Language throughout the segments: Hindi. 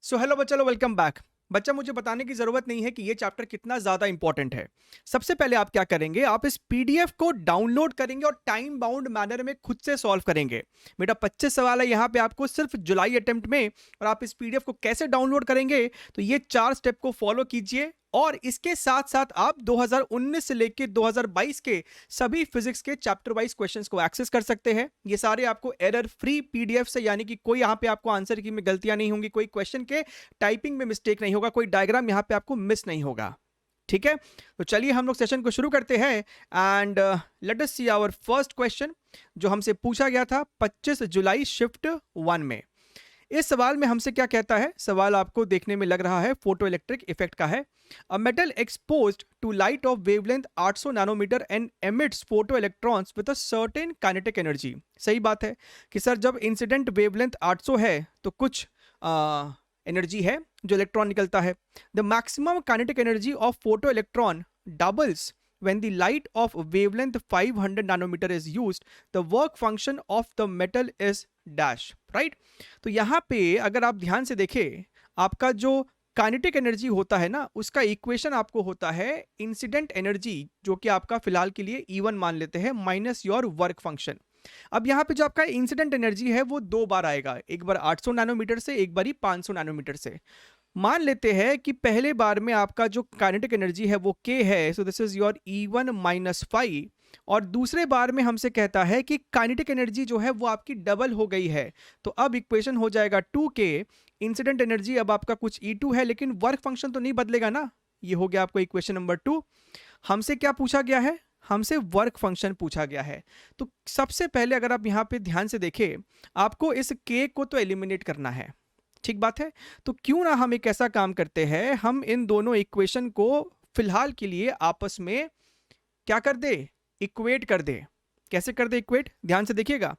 सो हेलो बच्चा लो, वेलकम बैक। बच्चा, मुझे बताने की जरूरत नहीं है कि ये चैप्टर कितना ज्यादा इंपॉर्टेंट है। सबसे पहले आप क्या करेंगे, आप इस पीडीएफ को डाउनलोड करेंगे और टाइम बाउंड मैनर में खुद से सॉल्व करेंगे। बेटा 25 सवाल है यहाँ पे आपको सिर्फ जुलाई अटेम्प्ट में, और आप इस पीडीएफ को कैसे डाउनलोड करेंगे, तो ये 4 स्टेप को फॉलो कीजिए। और इसके साथ साथ आप 2019 से लेकर 2022 के सभी फिजिक्स के चैप्टर वाइज क्वेश्चंस को एक्सेस कर सकते हैं। ये सारे आपको एरर फ्री पीडीएफ से, यानी कि कोई यहाँ पे आपको आंसर की में गलतियां नहीं होंगी, कोई क्वेश्चन के टाइपिंग में मिस्टेक नहीं होगा, कोई डायग्राम यहाँ पे आपको मिस नहीं होगा। ठीक है, तो चलिए हम लोग सेशन को शुरू करते हैं। And let us see our first question, जो हमसे पूछा गया था 25 जुलाई शिफ्ट 1 में। इस सवाल में हमसे क्या कहता है, सवाल आपको देखने में लग रहा है फोटो इलेक्ट्रिक इफेक्ट का है। A metal exposed to light of wavelength 800 nanometre and emits photo electrons with a certain kinetic energy. सही बात है कि सर जब इंसिडेंट वेवलेंथ 800 है तो कुछ एनर्जी है जो इलेक्ट्रॉन निकलता है। The maximum kinetic energy of photo electron doubles when the light of wavelength 500 nanometer is used, the work function of the metal is dash, right? तो यहाँ पे अगर आप ध्यान से देखें, आपका जो काइनेटिक एनर्जी होता है ना, उसका इक्वेशन आपको होता है इंसिडेंट एनर्जी, जो कि आपका फिलहाल के लिए E1 मान लेते हैं, माइनस योर वर्क फंक्शन। अब यहाँ पे जो आपका इंसिडेंट एनर्जी है वो 2 बार आएगा, एक बार 800 नैनोमीटर से, एक बार ही 500 नैनोमीटर से। मान लेते हैं कि पहले बार में आपका जो काइनेटिक एनर्जी है वो k है, so this is your E1 minus 5। और दूसरे बार में हमसे कहता है कि काइनेटिक एनर्जी जो है वो आपकी डबल हो गई है, तो अब इक्वेशन हो जाएगा 2k। इंसिडेंट एनर्जी अब आपका कुछ E2 है, लेकिन वर्क फंक्शन तो नहीं बदलेगा ना। ये हो गया आपको इक्वेशन नंबर 2। हमसे क्या पूछा गया है, हमसे वर्क फंक्शन पूछा गया है। तो सबसे पहले अगर आप यहाँ पे ध्यान से देखें, आपको इस k को तो एलिमिनेट करना है, ठीक बात है। तो क्यों ना हम एक ऐसा काम करते हैं, हम इन दोनों इक्वेशन को फिलहाल के लिए आपस में क्या कर दे, इक्वेट कर दे। कैसे कर दे इक्वेट, ध्यान से देखिएगा।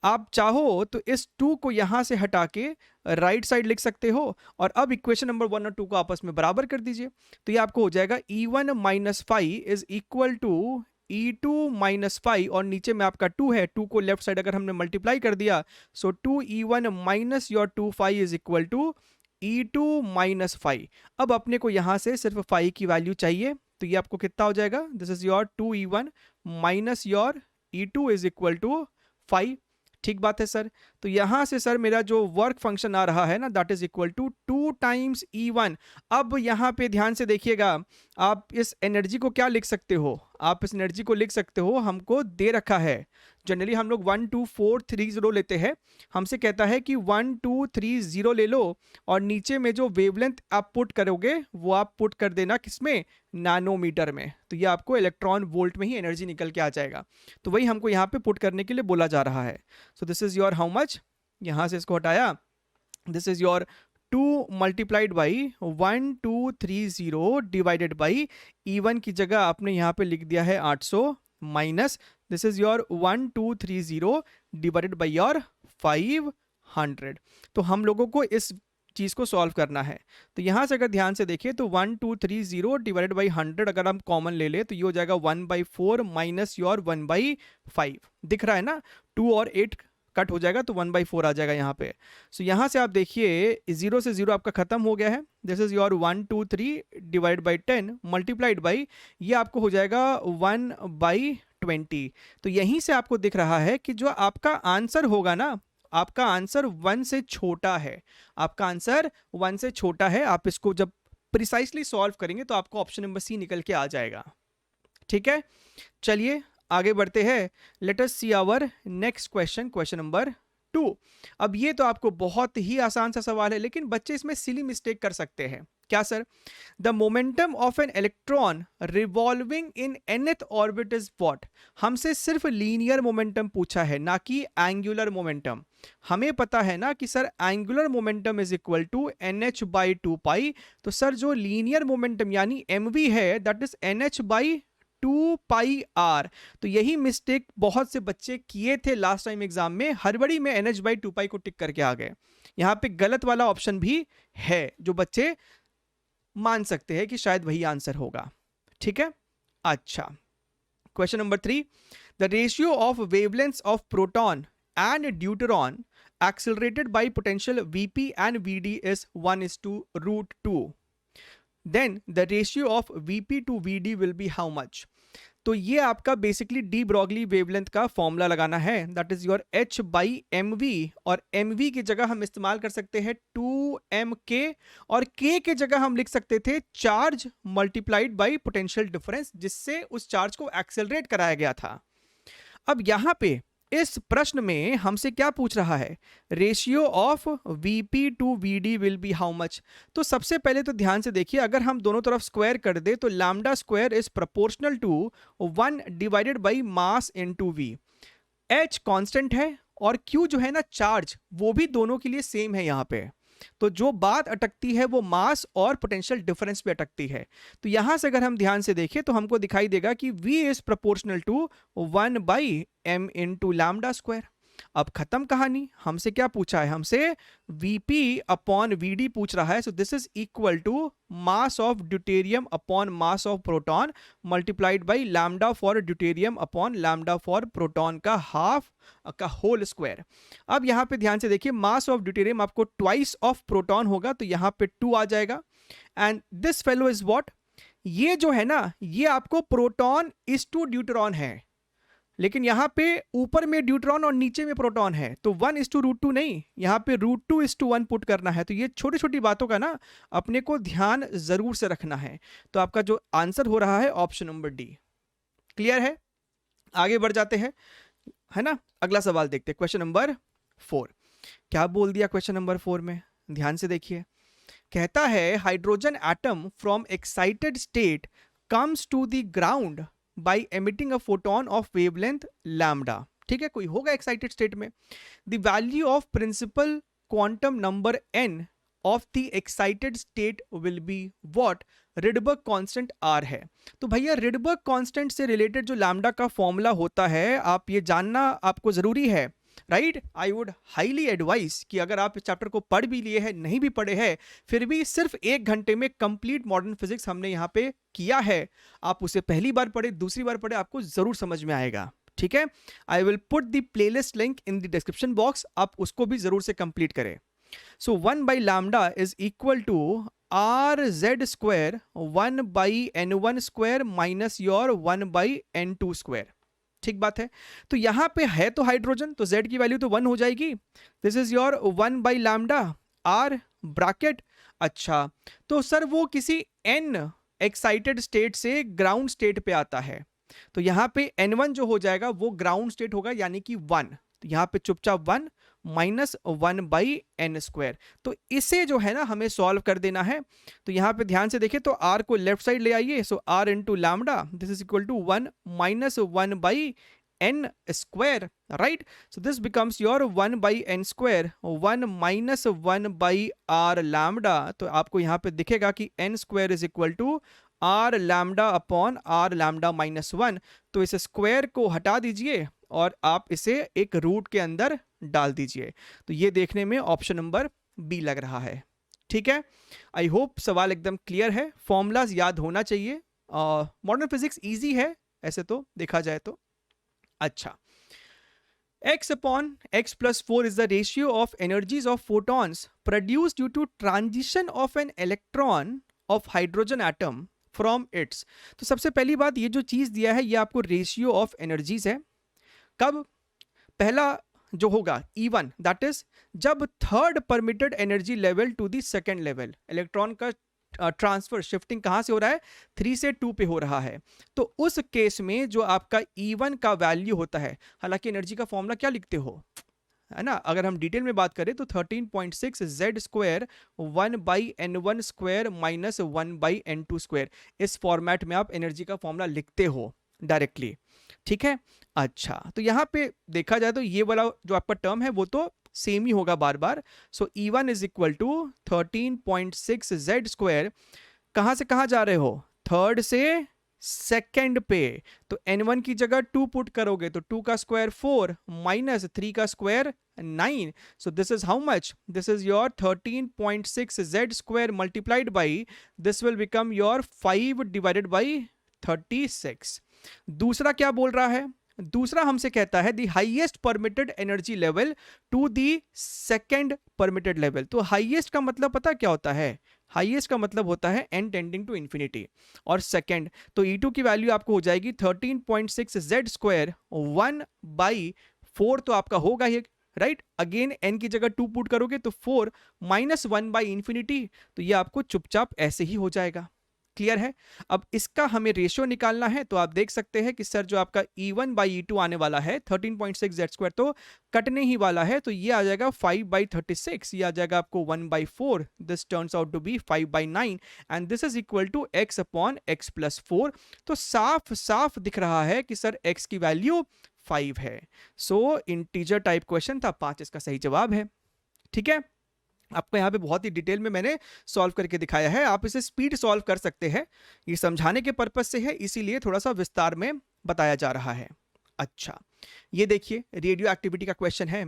आप चाहो तो इस 2 को यहां से हटा के राइट साइड लिख सकते हो, और अब इक्वेशन नंबर 1 और 2 को आपस में बराबर कर दीजिए। तो ये आपको हो जाएगा E1 minus 5 is equal to E2 minus 5, और नीचे में आपका 2 है, 2 को लेफ्ट साइड अगर हमने मल्टीप्लाई कर दिया, so 2E1 minus your 2 5 is equal to E2 minus 5। अब अपने को यहां से सिर्फ 5 की वैल्यू चाहिए, तो ये आपको कितना हो जाएगा, this is your 2E1 minus your E2 is equal to 5। ठीक बात है सर। तो यहां से सर मेरा जो वर्क फंक्शन आ रहा है ना, that is equal to 2 times E1। अब यहां पे ध्यान से देखिएगा, आप इस एनर्जी को क्या लिख सकते हो, आप इस एनर्जी को लिख सकते हो, हमको दे रखा है। जनरली हम लोग 1 2 4 3 0 लेते हैं, हमसे कहता है कि 1 2 3 0 ले लो, और नीचे में जो वेवलेंथ आप पुट करोगे वो आप पुट कर देना किसमें, नैनोमीटर में। तो ये आपको इलेक्ट्रॉन वोल्ट में ही एनर्जी निकल के आ जाएगा। तो वही हमको यहाँ पे पुट करने के लिए बोला जा रहा है। So this is your how much, यहां से इसको हटाया, this is your 2 multiplied by 1 2 3 0 divided by E1 की जगह आपने यहाँ पे लिख दिया है 800, minus this is your 1 2 3 0 divided by your 500। तो हम लोगों को इस चीज को सॉल्व करना है। तो यहां से अगर ध्यान से देखिए तो 1 2 3 0 डिवाइडेड बाई 100 अगर हम कॉमन ले ले तो ये हो जाएगा 1/4 माइनस योर 1/5। दिख रहा है ना, 2 और 8 कट हो जाएगा तो 1/4 आ जाएगा यहाँ पे। सो यहाँ से आप देखिए 0 से 0 आपका खत्म हो गया है, this is your 1 2 3 divide by 10 multiplied by, ये आपको हो जाएगा 1/20। तो यहीं से आपको दिख रहा है कि जो आपका आंसर होगा ना, आपका आंसर 1 से छोटा है, आपका आंसर 1 से छोटा है। आप इसको जब प्रिसाइसली सॉल्व करेंगे तो आपको ऑप्शन नंबर सी निकल के आ जाएगा। ठीक है, चलिए आगे बढ़ते हैं। Let us see our next question, question number 2। अब ये तो आपको बहुत ही आसान सा सवाल है, लेकिन बच्चे इसमें सिली मिस्टेक कर सकते हैं। क्या sir, the momentum of an electron revolving in nth orbit is what. हमसे सिर्फ लीनियर मोमेंटम पूछा है, ना कि एंगुलर मोमेंटम। हमें पता है ना कि sir angular momentum is equal to NH/2π। तो सर जो लीनियर मोमेंटम यानी mv है, दैट इज NH/2πr। तो यही मिस्टेक बहुत से बच्चे किए थे लास्ट टाइम एग्जाम में, हड़बड़ी में NH/2π को टिक करके आ गए। यहाँ पे गलत वाला ऑप्शन भी है, जो बच्चे मान सकते हैं कि शायद वही आंसर होगा। ठीक है, अच्छा question number 3, the ratio of wavelengths of proton and deuteron accelerated by potential Vp and Vd is 1:√2. Then the ratio of Vp to Vd will be how much? तो ये आपका बेसिकली डी ब्रॉगली वेवलेंथ का फॉर्मूला लगाना है, that is your h by M V, और एम वी की जगह हम इस्तेमाल कर सकते हैं 2mk, और k के जगह हम लिख सकते the charge multiplied by potential difference, जिससे उस चार्ज को एक्सेलरेट कराया गया था। अब यहां पे इस प्रश्न में हमसे क्या पूछ रहा है, ratio of Vp to Vd will be how much. तो सबसे पहले तो ध्यान से देखिए, अगर हम दोनों तरफ स्क्वायर कर दे तो lambda square is proportional to 1 divided by mass into v। h constant है और q जो है ना चार्ज, वो भी दोनों के लिए सेम है यहाँ पे। तो जो बात अटकती है वो मास और पोटेंशियल डिफरेंस पे अटकती है। तो यहां से अगर हम ध्यान से देखें तो हमको दिखाई देगा कि v is proportional to 1 by m into lambda square. अब खत्म कहानी। हमसे क्या पूछा है, हमसे Vp अपॉन Vd पूछ रहा है। So this is equal to mass of deuterium upon mass of proton multiplied by lambda for deuterium upon lambda for proton का हाफ का होल स्क्वायर। अब यहाँ पे ध्यान से देखिए, मास ऑफ ड्यूटेरियम आपको ट्वाइस ऑफ प्रोटॉन होगा, तो यहाँ पे 2 आ जाएगा। And this fellow is what, ये जो है ना, ये आपको प्रोटॉन इज टू ड्यूटेरॉन है, लेकिन यहां पे ऊपर में ड्यूट्रॉन और नीचे में प्रोटॉन है, तो 1:√2 नहीं, यहां पे √2:1 पुट करना है। तो ये छोटी छोटी बातों का ना अपने को ध्यान जरूर से रखना है। तो आपका जो आंसर हो रहा है ऑप्शन नंबर डी। क्लियर है? आगे बढ़ जाते हैं, है ना। अगला सवाल देखते हैं, क्वेश्चन नंबर 4। क्या बोल दिया क्वेश्चन नंबर 4 में, ध्यान से देखिए। कहता है hydrogen atom from excited state comes to the ground by emitting a photon of wavelength lambda। ठीक है, कोई होगा एक्साइटेड स्टेट में। The value of principal quantum number n of the excited state will be what? Rydberg constant r है। तो भैया Rydberg constant से रिलेटेड जो लैम्डा का फॉर्मूला होता है, आप ये जानना आपको जरूरी है, right. I would highly advice कि अगर आप इस चैप्टर को पढ़ भी लिए हैं, नहीं भी पढ़े हैं, फिर भी सिर्फ 1 घंटे में कंप्लीट मॉडर्न फिजिक्स हमने यहाँ पे किया है। आप उसे पहली बार पढ़े, दूसरी बार पढ़े, आपको जरूर समझ में आएगा। ठीक है, I will put the playlist link in the description box, आप उसको भी जरूर से कंप्लीट करें। So 1 by lambda is equal to R Z square 1 by n1 square minus your 1 by n2 square. ठीक बात है। तो यहां पे है तो हाइड्रोजन, तो z की वैल्यू तो 1 हो जाएगी। This is your 1 by lambda r bracket. अच्छा, तो सर वो किसी n एक्साइटेड स्टेट से ग्राउंड स्टेट पे आता है, तो यहां पे n1 जो हो जाएगा वो ग्राउंड स्टेट होगा, यानी कि 1। तो यहां पे चुपचाप 1 माइनस 1 बाई n स्क्वायर। तो इसे जो है ना हमें सॉल्व कर देना है। तो यहां पे ध्यान से देखिए, तो r को लेफ्ट साइड ले आइए। So r into lambda this is equal to 1 minus 1 by n square, right. So this becomes your 1 by n square 1 minus 1 by r lambda. तो आपको यहाँ पे दिखेगा कि n square is equal to r lambda upon r lambda minus 1। तो इस स्क्वायर को हटा दीजिए और आप इसे एक रूट के अंदर डाल दीजिए। तो ये देखने में ऑप्शन नंबर बी लग रहा है। ठीक है, आई होप सवाल एकदम क्लियर है। फॉर्मूलाज याद होना चाहिए। मॉडर्न फिजिक्स इजी है ऐसे तो देखा जाए तो। अच्छा, x upon x plus 4 is the ratio of energies of photons produced due to transition of an electron of hydrogen atom from its। तो सबसे पहली बात, ये जो चीज दिया है ये आपको रेशियो ऑफ एनर्जीज है। कब? पहला जो होगा E1, दैट इज जब third permitted energy level to the second level. Electron का ट्रांसफर शिफ्टिंग कहां से हो रहा है? 3 से 2 पे हो रहा है। तो उस केस में जो आपका E1 का वैल्यू होता है, हालांकि एनर्जी का फॉर्मूला क्या लिखते हो, है ना, अगर हम डिटेल में बात करें तो 13.6 z square 1 by n1 square minus 1 by n2 square. इस फॉर्मेट में आप एनर्जी का फॉर्मूला लिखते हो डायरेक्टली। ठीक है, अच्छा, तो यहां पे देखा जाए तो ये वाला जो आपका टर्म है वो तो सेम ही होगा बार बार। So E1 is equal to 13.6 z square. कहां से कहां जा रहे हो? थर्ड से सेकेंड पे। तो n1 की जगह 2 पुट करोगे तो 2 का स्क्वायर 4 माइनस 3 का square 9। So this is how much? This is your 13.6 z square multiplied by this will become your 5 divided by 36। दूसरा क्या बोल रहा है? दूसरा हमसे कहता है the highest permitted energy level to the second permitted level. तो हाईएस्ट का मतलब पता क्या होता है? हाईएस्ट का मतलब होता है n टेंडिंग टू इंफिनिटी, और सेकंड तो E2 की वैल्यू आपको हो जाएगी 13.6 z स्क्वायर 1/4 तो आपका होगा ही, राइट। अगेन n की जगह 2 पुट करोगे तो 4 माइनस 1/इंफिनिटी, तो ये आपको चुपचाप ऐसे ही हो जाएगा। क्लियर है? अब इसका हमें रेशियो निकालना है, तो आप देख सकते हैं कि सर जो आपका E1/E2 आने वाला है 13.6 z स्क्वायर तो कटने ही वाला है, तो ये आ जाएगा 5/36, ये आ जाएगा आपको 1/4, this turns out to be 5/9 and this is equal to x upon x plus 4। तो साफ साफ दिख रहा है कि सर x की वैल्यू 5 है। सो इंटीजर टाइप क्वेश्चन था, 5 इसका सही जवाब है। ठीक है, आपको यहाँ पे बहुत ही डिटेल में मैंने सॉल्व करके दिखाया है, आप इसे स्पीड सॉल्व कर सकते हैं, ये समझाने के पर्पस से है, इसीलिए थोड़ा सा विस्तार में बताया जा रहा है। अच्छा, ये देखिए रेडियो एक्टिविटी का क्वेश्चन है,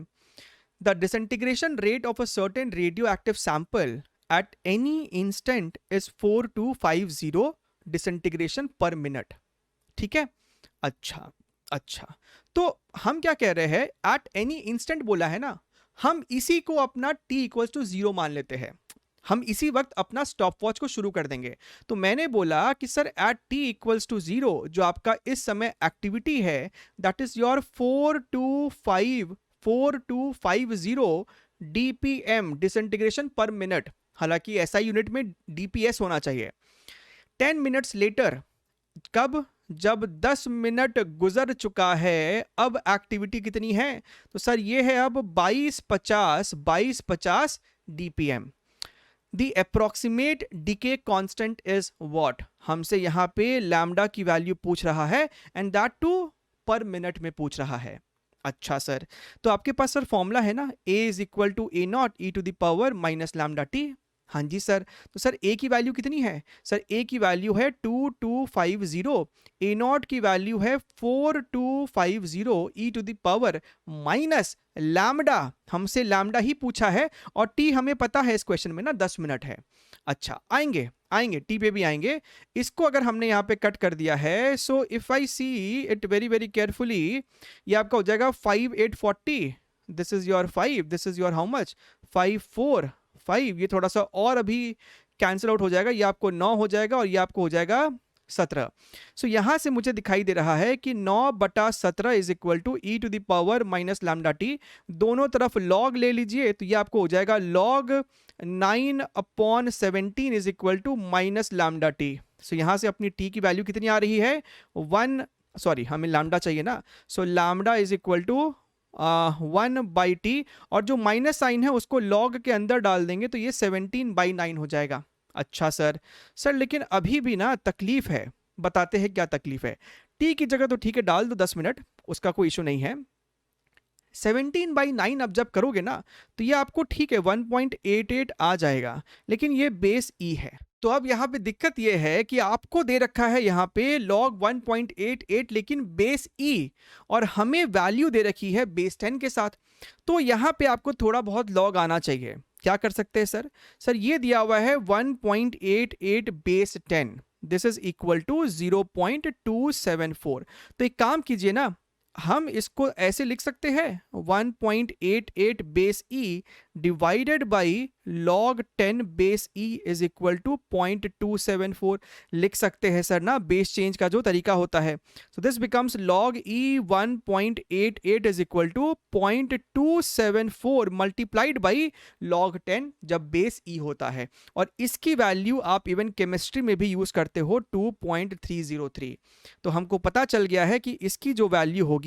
the disintegration rate of a certain radio active sample at any instant is 4250 disintegration per minute. ठीक है, अच्छा, तो हम क्या कह रहे हैं, एट एनी इंस्टेंट बोला है ना, हम इसी को अपना t इक्वल टू 0 मान लेते हैं, हम इसी वक्त अपना स्टॉप वॉच को शुरू कर देंगे। तो मैंने बोला कि sir at t equals to 0 जो आपका इस समय एक्टिविटी है that is your 4250 dpm disintegration per minute, हालांकि ऐसा यूनिट में dps होना चाहिए। 10 मिनट्स लेटर, कब? जब 10 मिनट गुजर चुका है, अब एक्टिविटी कितनी है? तो सर ये है अब 2250 dpm। The approximate decay constant is what? हमसे यहां पे लैम्डा की वैल्यू पूछ रहा है and that too per minute में पूछ रहा है। अच्छा सर, तो आपके पास सर फॉर्मूला है ना, a is equal to A naught e to the power minus lambda t. हाँ जी सर, तो सर a की वैल्यू कितनी है? सर a की वैल्यू है 2250, a नॉट की वैल्यू है 4250 e to the power minus lambda, हमसे लैम्डा ही पूछा है और t हमें पता है इस क्वेश्चन में ना 10 मिनट है। अच्छा, आएंगे t पे भी आएंगे। इसको अगर हमने यहाँ पे कट कर दिया है, so if I see it very very carefully, ये आपका हो जाएगा 5840, this is your 5, this is your how much 545, ये थोड़ा सा और अभी कैंसिल आउट हो जाएगा, ये आपको 9 हो जाएगा और ये आपको हो जाएगा 17। सो यहां से मुझे दिखाई दे रहा है कि 9/17 is equal to e to the power minus lambda t, दोनों तरफ लॉग ले लीजिए तो ये आपको हो जाएगा log 9/17 is equal to minus lambda t. So यहां से अपनी टी की वैल्यू कितनी आ रही है? 1, सॉरी हमें लैम्डा चाहिए ना, so lambda is equal to 1/t, और जो माइनस साइन है उसको लॉग के अंदर डाल देंगे तो ये 17/9 हो जाएगा। अच्छा सर लेकिन अभी भी ना तकलीफ है, बताते हैं क्या तकलीफ है। t की जगह तो ठीक है डाल दो 10 मिनट, उसका कोई इशू नहीं है। 17/9 अब जब करोगे ना तो ये आपको ठीक है 1.88 आ जाएगा, लेकिन ये बेस e है। तो अब यहाँ पे दिक्कत ये है कि आपको दे रखा है यहाँ पे log 1.88 लेकिन बेस e, और हमें वैल्यू दे रखी है बेस 10 के साथ, तो यहाँ पे आपको थोड़ा बहुत log आना चाहिए। क्या कर सकते हैं सर? ये दिया हुआ है 1.88 base 10, this is equal to 0.274। तो एक काम कीजिए ना, हम इसको ऐसे लिख सकते हैं 1.88 base e divided by log 10 base e is equal to 0.274 लिख सकते हैं सर ना, बेस चेंज का जो तरीका होता है। So this becomes log e 1.88 is equal to 0.274 multiplied by log 10 जब बेस e होता है, और इसकी वैल्यू आप इवन केमिस्ट्री में भी यूज करते हो 2.303। तो हमको पता चल गया है कि इसकी जो वैल्यू होगी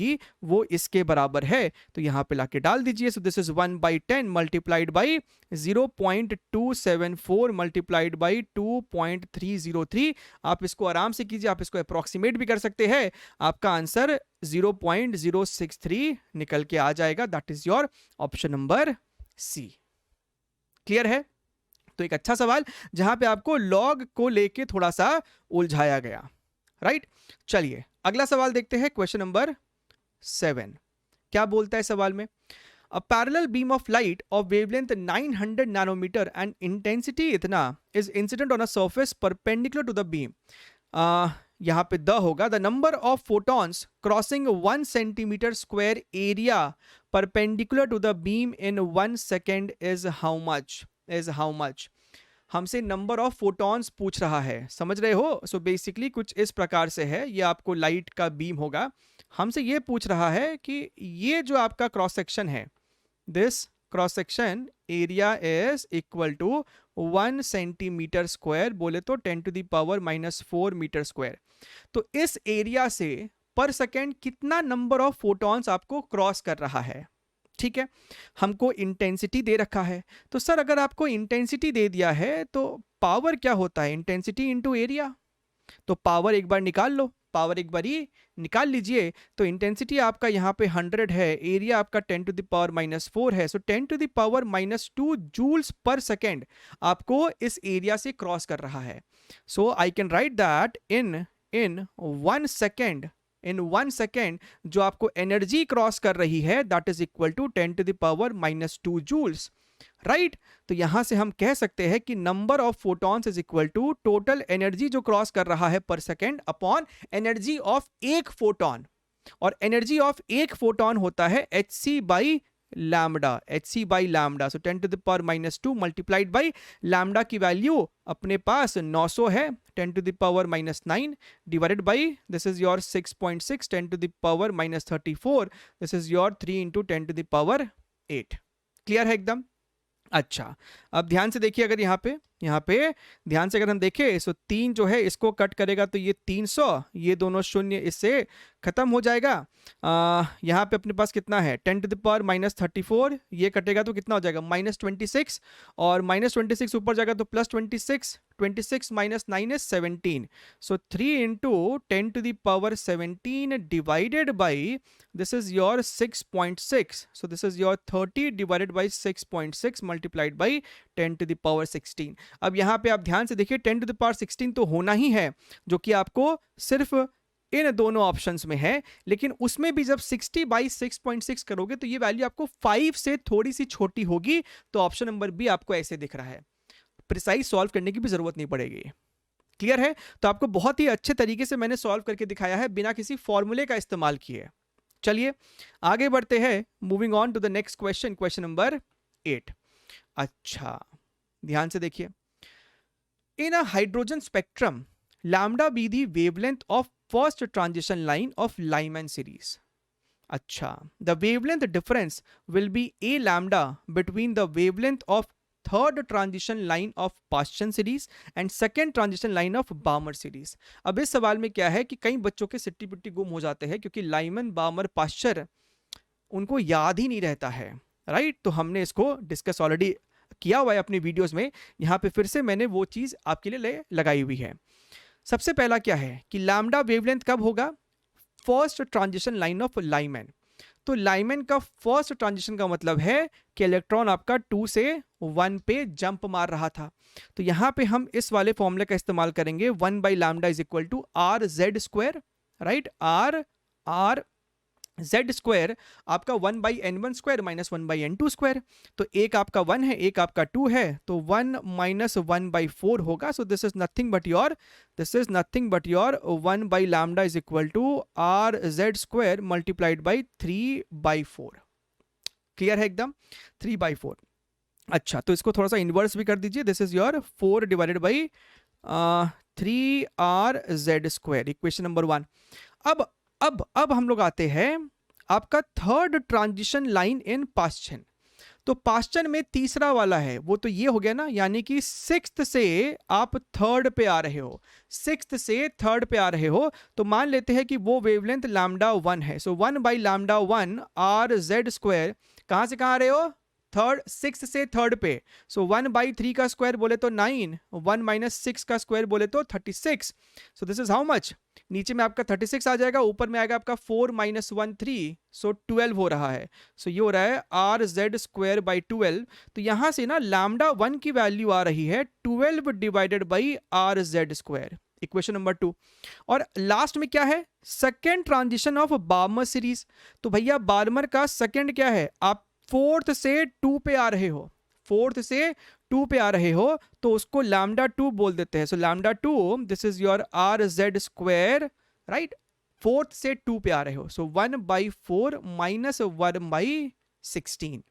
वो इसके बराबर है, तो यहां पे लाके डाल दीजिए। सो this is 1/10 multiplied by 0.274 multiplied by 2.303। आप इसको आराम से कीजिए, आप इसको अप्रोक्सीमेट भी कर सकते हैं, आपका आंसर 0.063 निकल के आ जाएगा। That is your option number C. Clear है? तो एक अच्छा सवाल जहां पे आपको लॉग को लेके थोड़ा सा उलझाया गया, राइट। चलिए अगला सवाल देखते हैं, क्वेश्चन नंबर 7। क्या बोलता है सवाल में? A parallel beam of light of wavelength 900 nanometer and intensity इतना is incident on a surface perpendicular to the beam. यहाँ पे द होगा, the number of photons crossing 1 centimetre square area perpendicular to the beam in 1 second is how much. हमसे नंबर ऑफ फोटॉन्स पूछ रहा है, समझ रहे हो? सो बेसिकली कुछ इस प्रकार से है, ये आपको लाइट का बीम होगा, हमसे ये पूछ रहा है कि ये जो आपका क्रॉस सेक्शन है, this cross section area is equal to 1 centimetre square, बोले तो 10⁻⁻⁴ मीटर स्क्वायर। तो इस एरिया से पर सेकेंड कितना नंबर ऑफ फोटॉन्स आपको क्रॉस कर रहा है, ठीक है? हमको इंटेंसिटी दे रखा है, तो सर अगर आपको इंटेंसिटी दे दिया है तो पावर क्या होता है? Intensity into area. तो पावर एक बार निकाल लो, पावर एक बार ही निकाल लीजिए। तो इंटेंसिटी आपका यहाँ पे 100 है, एरिया आपका 10⁻⁻⁴ है, सो 10⁻⁻² जूल्स पर सेकेंड आपको इस एरिया से क्रॉस कर रहा है। So I can write that in 1 second जो आपको एनर्जी क्रॉस कर रही है that is equal to 10⁻⁻² joules, right? तो यहां से हम कह सकते हैं कि number of photons is equal to total energy जो क्रॉस कर रहा है पर सेकेंड अपॉन एनर्जी ऑफ एक फोटॉन, और एनर्जी ऑफ एक फोटॉन होता है hc by lambda, so 10⁻⁻² multiplied by lambda की वैल्यू अपने पास 900 है, 10⁻⁻⁹ divided by this is your 6.6, 10⁻⁻34, this is your 3 into 10⁸ clear है एकदम? अच्छा, अब ध्यान से देखिए, अगर यहाँ पे ध्यान से अगर हम देखें तो 3 जो है इसको कट करेगा तो ये 300, ये दोनों शून्य इससे खत्म हो जाएगा। यहाँ पे अपने पास कितना है 10⁻⁻34, ये कटेगा तो कितना हो जाएगा -26, और -26 ऊपर जाएगा तो +26, 26 - 9 is 17, so 3 into 10⁻17 divided by this is your 6.6, so this is your 30 divided by 6.6 multiplied by 10⁻16। अब यहाँ पे आप ध्यान से देखिए 10⁻16 तो होना ही है, जो कि आपको सिर्फ इन दोनों ऑप्शंस में है, लेकिन उसमें भी जब 60/6.6 करोगे तो ये वैल्यू आपको 5 से थोड़ी सी छोटी होगी, तो ऑप्शन नंबर बी आपको ऐसे दिख रहा है, प्रिसाइज सॉल्व करने की भी जरूरत नहीं पड़ेगी। क्लियर है? तो आपको बहुत ही अच्छे तरीके से मैंने सॉल्व करके दिखाया है बिना किसी फॉर्मूले का इस्तेमाल किए। चलिए आगे बढ़ते हैं, moving on to the next question, question number 8। अच्छा ध्यान से देखिए, in a hydrogen spectrum lambda be the wavelength of first transition line of Lyman series. अच्छा, the wavelength difference will be a lambda between the wavelength of third transition line of Paschen series and second transition line of Balmer series. अब इस सवाल में क्या है कि कई बच्चों के सिट्टी पिट्टी गुम हो जाते हैं क्योंकि लाइमन, बामर, पास्चर उनको याद ही नहीं रहता है, राइट? तो हमने इसको डिस्कस ऑलरेडी किया हुआ है अपनी वीडियोस में, यहाँ पे फिर से मैंने वो चीज आपके लिए लगाई हुई है। सबसे पहला क्या है कि लैम्डा वेवलेंथ कब होगा? First transition line of Lyman. तो लाइमैन का फर्स्ट ट्रांजिशन का मतलब है कि इलेक्ट्रॉन आपका 2 से 1 पे जंप मार रहा था, तो यहां पे हम इस वाले फॉर्मूले का इस्तेमाल करेंगे, 1/λ is equal to RZ², right? R Z² आपका 1/n1² - 1/n2², तो एक आपका 1 है, एक आपका 2 है, तो 1 - 1/4 होगा। So this is nothing but your 1/λ is equal to RZ² multiplied by 3/4। Clear है एकदम? 3/4। अच्छा, तो इसको थोड़ा सा इन्वर्स भी कर दीजिए, this is your 4 divided by 3RZ², equation number 1। अब हम लोग आते हैं आपका third transition line in Paschen. तो पास्चन में तीसरा वाला है, वो तो ये हो गया ना, यानी कि 6th से आप 3rd पे आ रहे हो, 6th से 3rd पे आ रहे हो, तो मान लेते हैं कि वो वेवलेंथ λ1 है। सो 1/λ1 RZ², कहां से कहां आ रहे हो? 6th से 3rd पे। सो 1/3 का स्क्वायर बोले तो 9, 1 - 6 का स्क्वायर बोले तो 36। सो दिस इज हाउ मच? नीचे में आपका 36 आ जाएगा, ऊपर में आएगा आपका 4 - 1 3, सो 12 हो रहा है। सो ये हो रहा है RZ²/12। तो यहां से ना λ1 की वैल्यू आ रही है 12 divided by RZ², equation number 2। और लास्ट में क्या है? Second transition of Barmer series. तो भैया बार्मर का सेकेंड क्या है? आप 4th से 2 पे आ रहे हो, 4th से 2 पे आ रहे हो तो उसको लैम्डा 2 बोल देते हैं. सो lambda 2 this is your are Z square, right. Fourth से 2 पे आ रहे हो, सो 1/4 माइनस 1/16.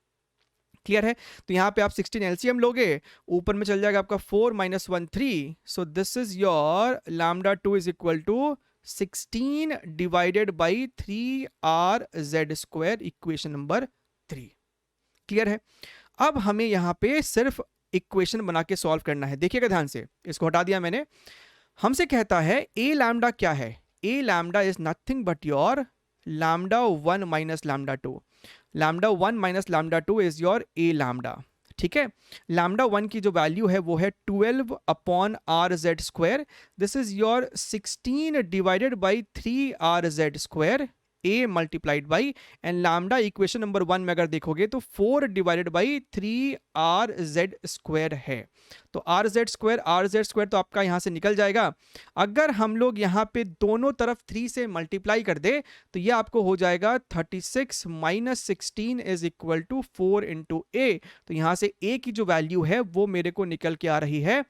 क्लियर है. तो यहां पे आप 16 एलसीएम लोगे, ऊपर में चल जाएगा आपका 4 minus 1 3. So this is your lambda 2 is equal to 16 divided by 3 R Z square, equation number 3. Clear है. अब हमें यहां पे सिर्फ इक्वेशन बना के सॉल्व करना है. देखिएगा ध्यान से, इसको हटा दिया मैंने. हमसे कहता है ए लैम्डा क्या है. A lambda is nothing but your lambda 1 minus lambda 2. Lambda 1 minus lambda 2 is your a lambda. ठीक है. लैम्डा 1 की जो वैल्यू है वो है 12 upon are Z square. This is your 16 divided by 3 R Z square a multiplied by, and lambda equation number 1 में अगर देखोगे तो 4 divided by 3 R Z square है. तो आर जेड स्क्वायर तो आपका यहां से निकल जाएगा. अगर हम लोग यहां पे दोनों तरफ 3 से मल्टीप्लाई कर दे तो ये आपको हो जाएगा 36 minus 16 is equal to 4 into a. तो यहां से a की जो वैल्यू है वो मेरे को निकल के आ रही है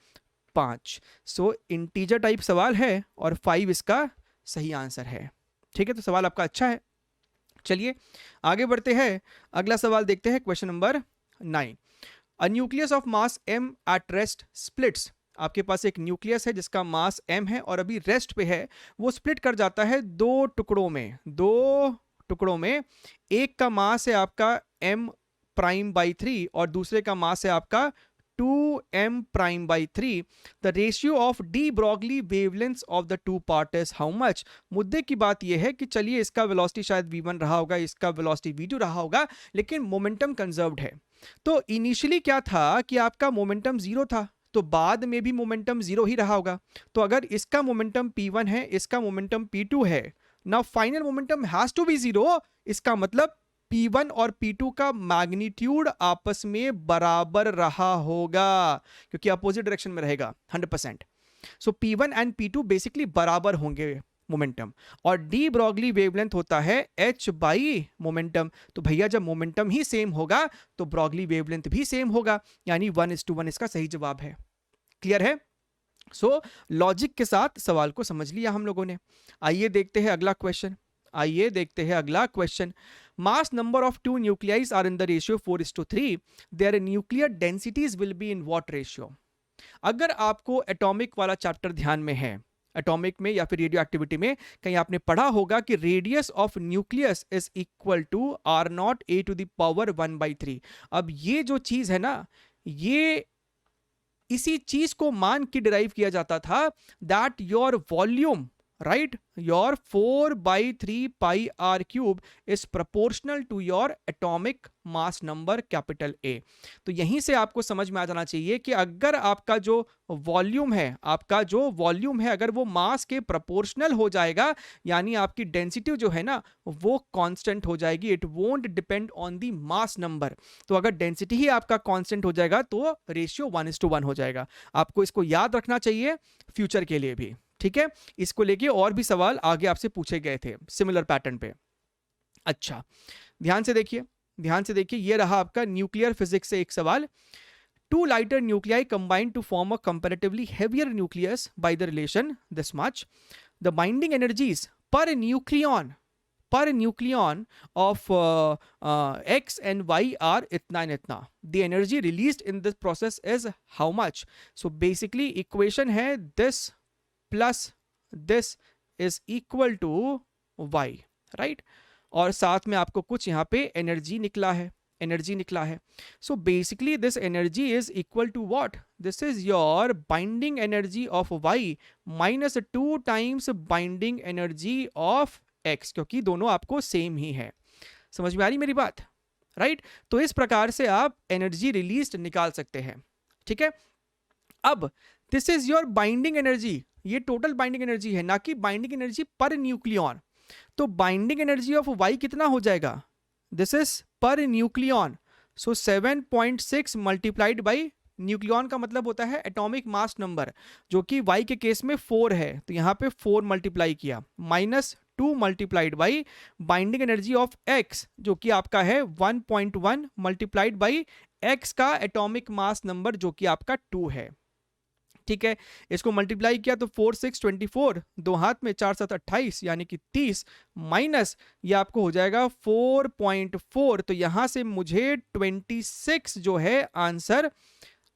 5. सो इंटीजर टाइप सवाल है और 5 इसका सही आंसर है. ठीक है. तो सवाल आपका अच्छा है. चलिए आगे बढ़ते हैं. अगला सवाल देखते हैं, question number 9. A nucleus of mass m at rest splits. आपके पास एक न्यूक्लियस है जिसका मास m है और अभी रेस्ट पे है. वो स्प्लिट कर जाता है दो टुकड़ों में. एक का मास है आपका m प्राइम बाई 3 और दूसरे का मास है आपका 2m prime by 3. The ratio of D Broglie wavelength of the two part is how much. मुद्दे की बात यह है कि चलिए इसका वेलोसिटी शायद v1 रहा होगा, इसका वेलोसिटी v2 रहा होगा, लेकिन मोमेंटम कंजर्व्ड है. तो इनिशियली क्या था कि आपका मोमेंटम जीरो था, तो बाद में भी मोमेंटम जीरो ही रहा होगा. तो अगर इसका मोमेंटम p1 है, इसका मोमेंटम p2 है, now final momentum has to be zero. इसका मतलब P1 और P2 का मैग्नीट्यूड आपस में बराबर रहा होगा, क्योंकि अपोजिट डायरेक्शन में रहेगा 100%. सो P1 एंड P2 बेसिकली बराबर होंगे मोमेंटम. और डी ब्रॉगली वेवलेंथ होता है h बाई मोमेंटम. तो भैया जब मोमेंटम ही सेम होगा तो ब्रॉगली वेवलेंथ भी सेम होगा, यानी 1:1 इसका सही जवाब है. क्लियर है. सो लॉजिक के साथ सवाल को समझ लिया हम लोगों ने. आइए देखते हैं अगला question. Mass number of two nuclei are in the ratio 4:3. Their nuclear densities will be in what ratio? अगर आपको एटॉमिक वाला चैप्टर ध्यान में है, एटॉमिक में या फिर रेडियो एक्टिविटी में कहीं आपने पढ़ा होगा कि radius of nucleus is equal to r0 a to the power 1/3. अब ये जो चीज है ना, ये इसी चीज को मान के डिराइव किया जाता था, that your volume, right, your 4/3 pi r cube is proportional to your atomic mass number capital A. तो यहीं से आपको समझ में आ जाना चाहिए कि अगर आपका जो वॉल्यूम है अगर वो मास के प्रोपोर्शनल हो जाएगा, यानी आपकी डेंसिटी जो है ना वो कांस्टेंट हो जाएगी. It won't depend on the mass number. तो अगर डेंसिटी ही आपका कांस्टेंट हो जाएगा तो रेशियो 1:1 हो जाएगा. आपको इसको याद रखना चाहिए फ्यूचर के लिए भी. ठीक है. इसको लेके और भी सवाल आगे आपसे पूछे गए थे सिमिलर पैटर्न पे. अच्छा ध्यान से देखिए ये रहा आपका न्यूक्लियर फिजिक्स से एक सवाल. Two lighter nuclei combine to form a comparatively heavier nucleus by the relation this much. The binding energies per nucleon of x and y are इतना. The energy released in this process is how much? So basically equation है this plus this is equal to y, right. और साथ में आपको कुछ यहां पे एनर्जी निकला है. So basically this energy is equal to what? This is your binding energy of y minus 2 times binding energy of x, क्योंकि दोनों आपको सेम ही है. समझ में आ रही मेरी बात, राइट. तो इस प्रकार से आप एनर्जी रिलीज निकाल सकते हैं. ठीक है. अब this is your binding energy, ये टोटल बाइंडिंग एनर्जी है, ना कि बाइंडिंग एनर्जी पर न्यूक्लियन. तो बाइंडिंग एनर्जी ऑफ y कितना हो जाएगा? This is per nucleon. So 7.6 multiplied by nucleon का मतलब होता है एटॉमिक मास नंबर, जो कि y के केस में 4 है. तो यहां पे 4 मल्टीप्लाई किया, minus 2 multiplied by binding energy of x जो कि आपका है 1.1 मल्टीप्लाइड बाई x का एटॉमिक मास नंबर जो कि आपका 2 है। ठीक है, इसको मल्टीप्लाई किया तो 4 6 24, दो हाथ में 4 7 28 यानी कि 30, माइनस ये आपको हो जाएगा 4.4, तो यहां से मुझे 26 जो है आंसर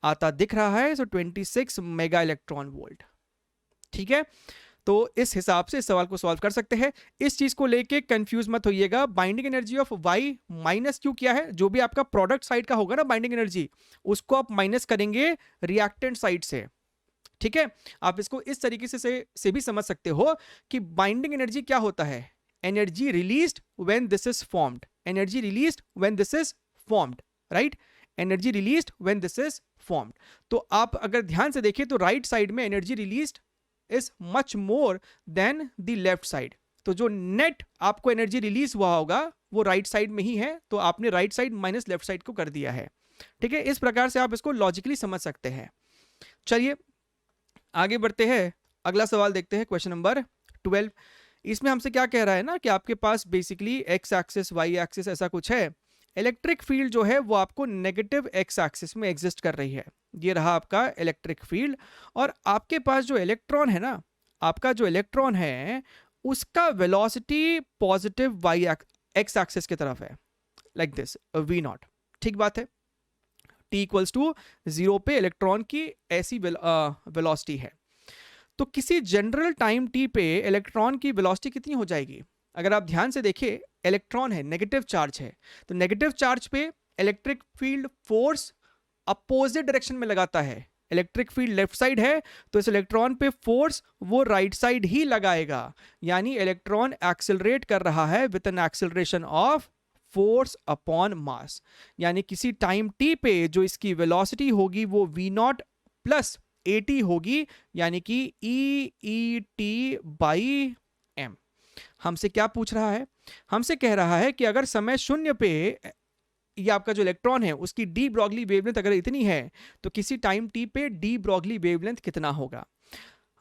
आता दिख रहा है। सो 26 मेगा इलेक्ट्रॉन वोल्ट। ठीक है, तो इस हिसाब से इस सवाल को सॉल्व कर सकते हैं। इस चीज को लेके कंफ्यूज मत होइएगा। Binding energy of y minus Q क्या है, जो भी आपका प्रोडक्ट साइड का होगा ना बाइंडिंग एनर्जी, उसको आप माइनस करेंगे रिएक्टेंट साइड से। ठीक है, आप इसको इस तरीके से भी समझ सकते हो कि बाइंडिंग एनर्जी क्या होता है, energy released when this is formed, energy released when this is formed, right, energy released when this is formed. तो आप अगर ध्यान से देखें तो राइट साइड में energy released is much more than the left side. तो जो नेट आपको एनर्जी रिलीज हुआ होगा वो राइट साइड में ही है, तो आपने right side minus left side को कर दिया है। ठीक है, इस प्रकार से आप इसको लॉजिकली समझ सकते हैं। चलिए आगे बढ़ते हैं, अगला सवाल देखते हैं, क्वेश्चन नंबर 12। इसमें हमसे क्या कह रहा है ना कि आपके पास basically X axis Y axis ऐसा कुछ है, इलेक्ट्रिक फील्ड जो है वो आपको नेगेटिव एक्स एक्सिस में एग्जिस्ट कर रही है। ये रहा आपका इलेक्ट्रिक फील्ड, और आपके पास जो इलेक्ट्रॉन है ना, आपका जो इलेक्ट्रॉन है उसका velocity positive Y X axis की तरफ है, लाइक दिस वी नॉट। ठीक बात है, t इक्वल्स टू 0 पे इलेक्ट्रॉन की ऐसी वेलोसिटी है। तो किसी जनरल टाइम t पे इलेक्ट्रॉन की वेलोसिटी कितनी हो जाएगी? अगर आप ध्यान से देखें, इलेक्ट्रॉन है, नेगेटिव चार्ज है, तो नेगेटिव चार्ज पे electric field force opposite direction में लगाता है। इलेक्ट्रिक फील्ड लेफ्ट साइड है तो इस इलेक्ट्रॉन पे फोर्स वो राइट साइड ही लगाएगा, यानी इलेक्ट्रॉन एक्सेलरेट कर रहा है with an acceleration of force upon mass. यानी किसी टाइम t पे जो इसकी वेलोसिटी होगी वो v नॉट प्लस at होगी, यानी कि EET बाई m। हमसे क्या पूछ रहा है? हमसे कह रहा है कि अगर समय शून्य पे ये आपका जो इलेक्ट्रॉन है उसकी डी ब्रॉगली वेवलेंथ अगर इतनी है तो किसी टाइम t पे डी ब्रॉगली वेवलेंथ कितना होगा?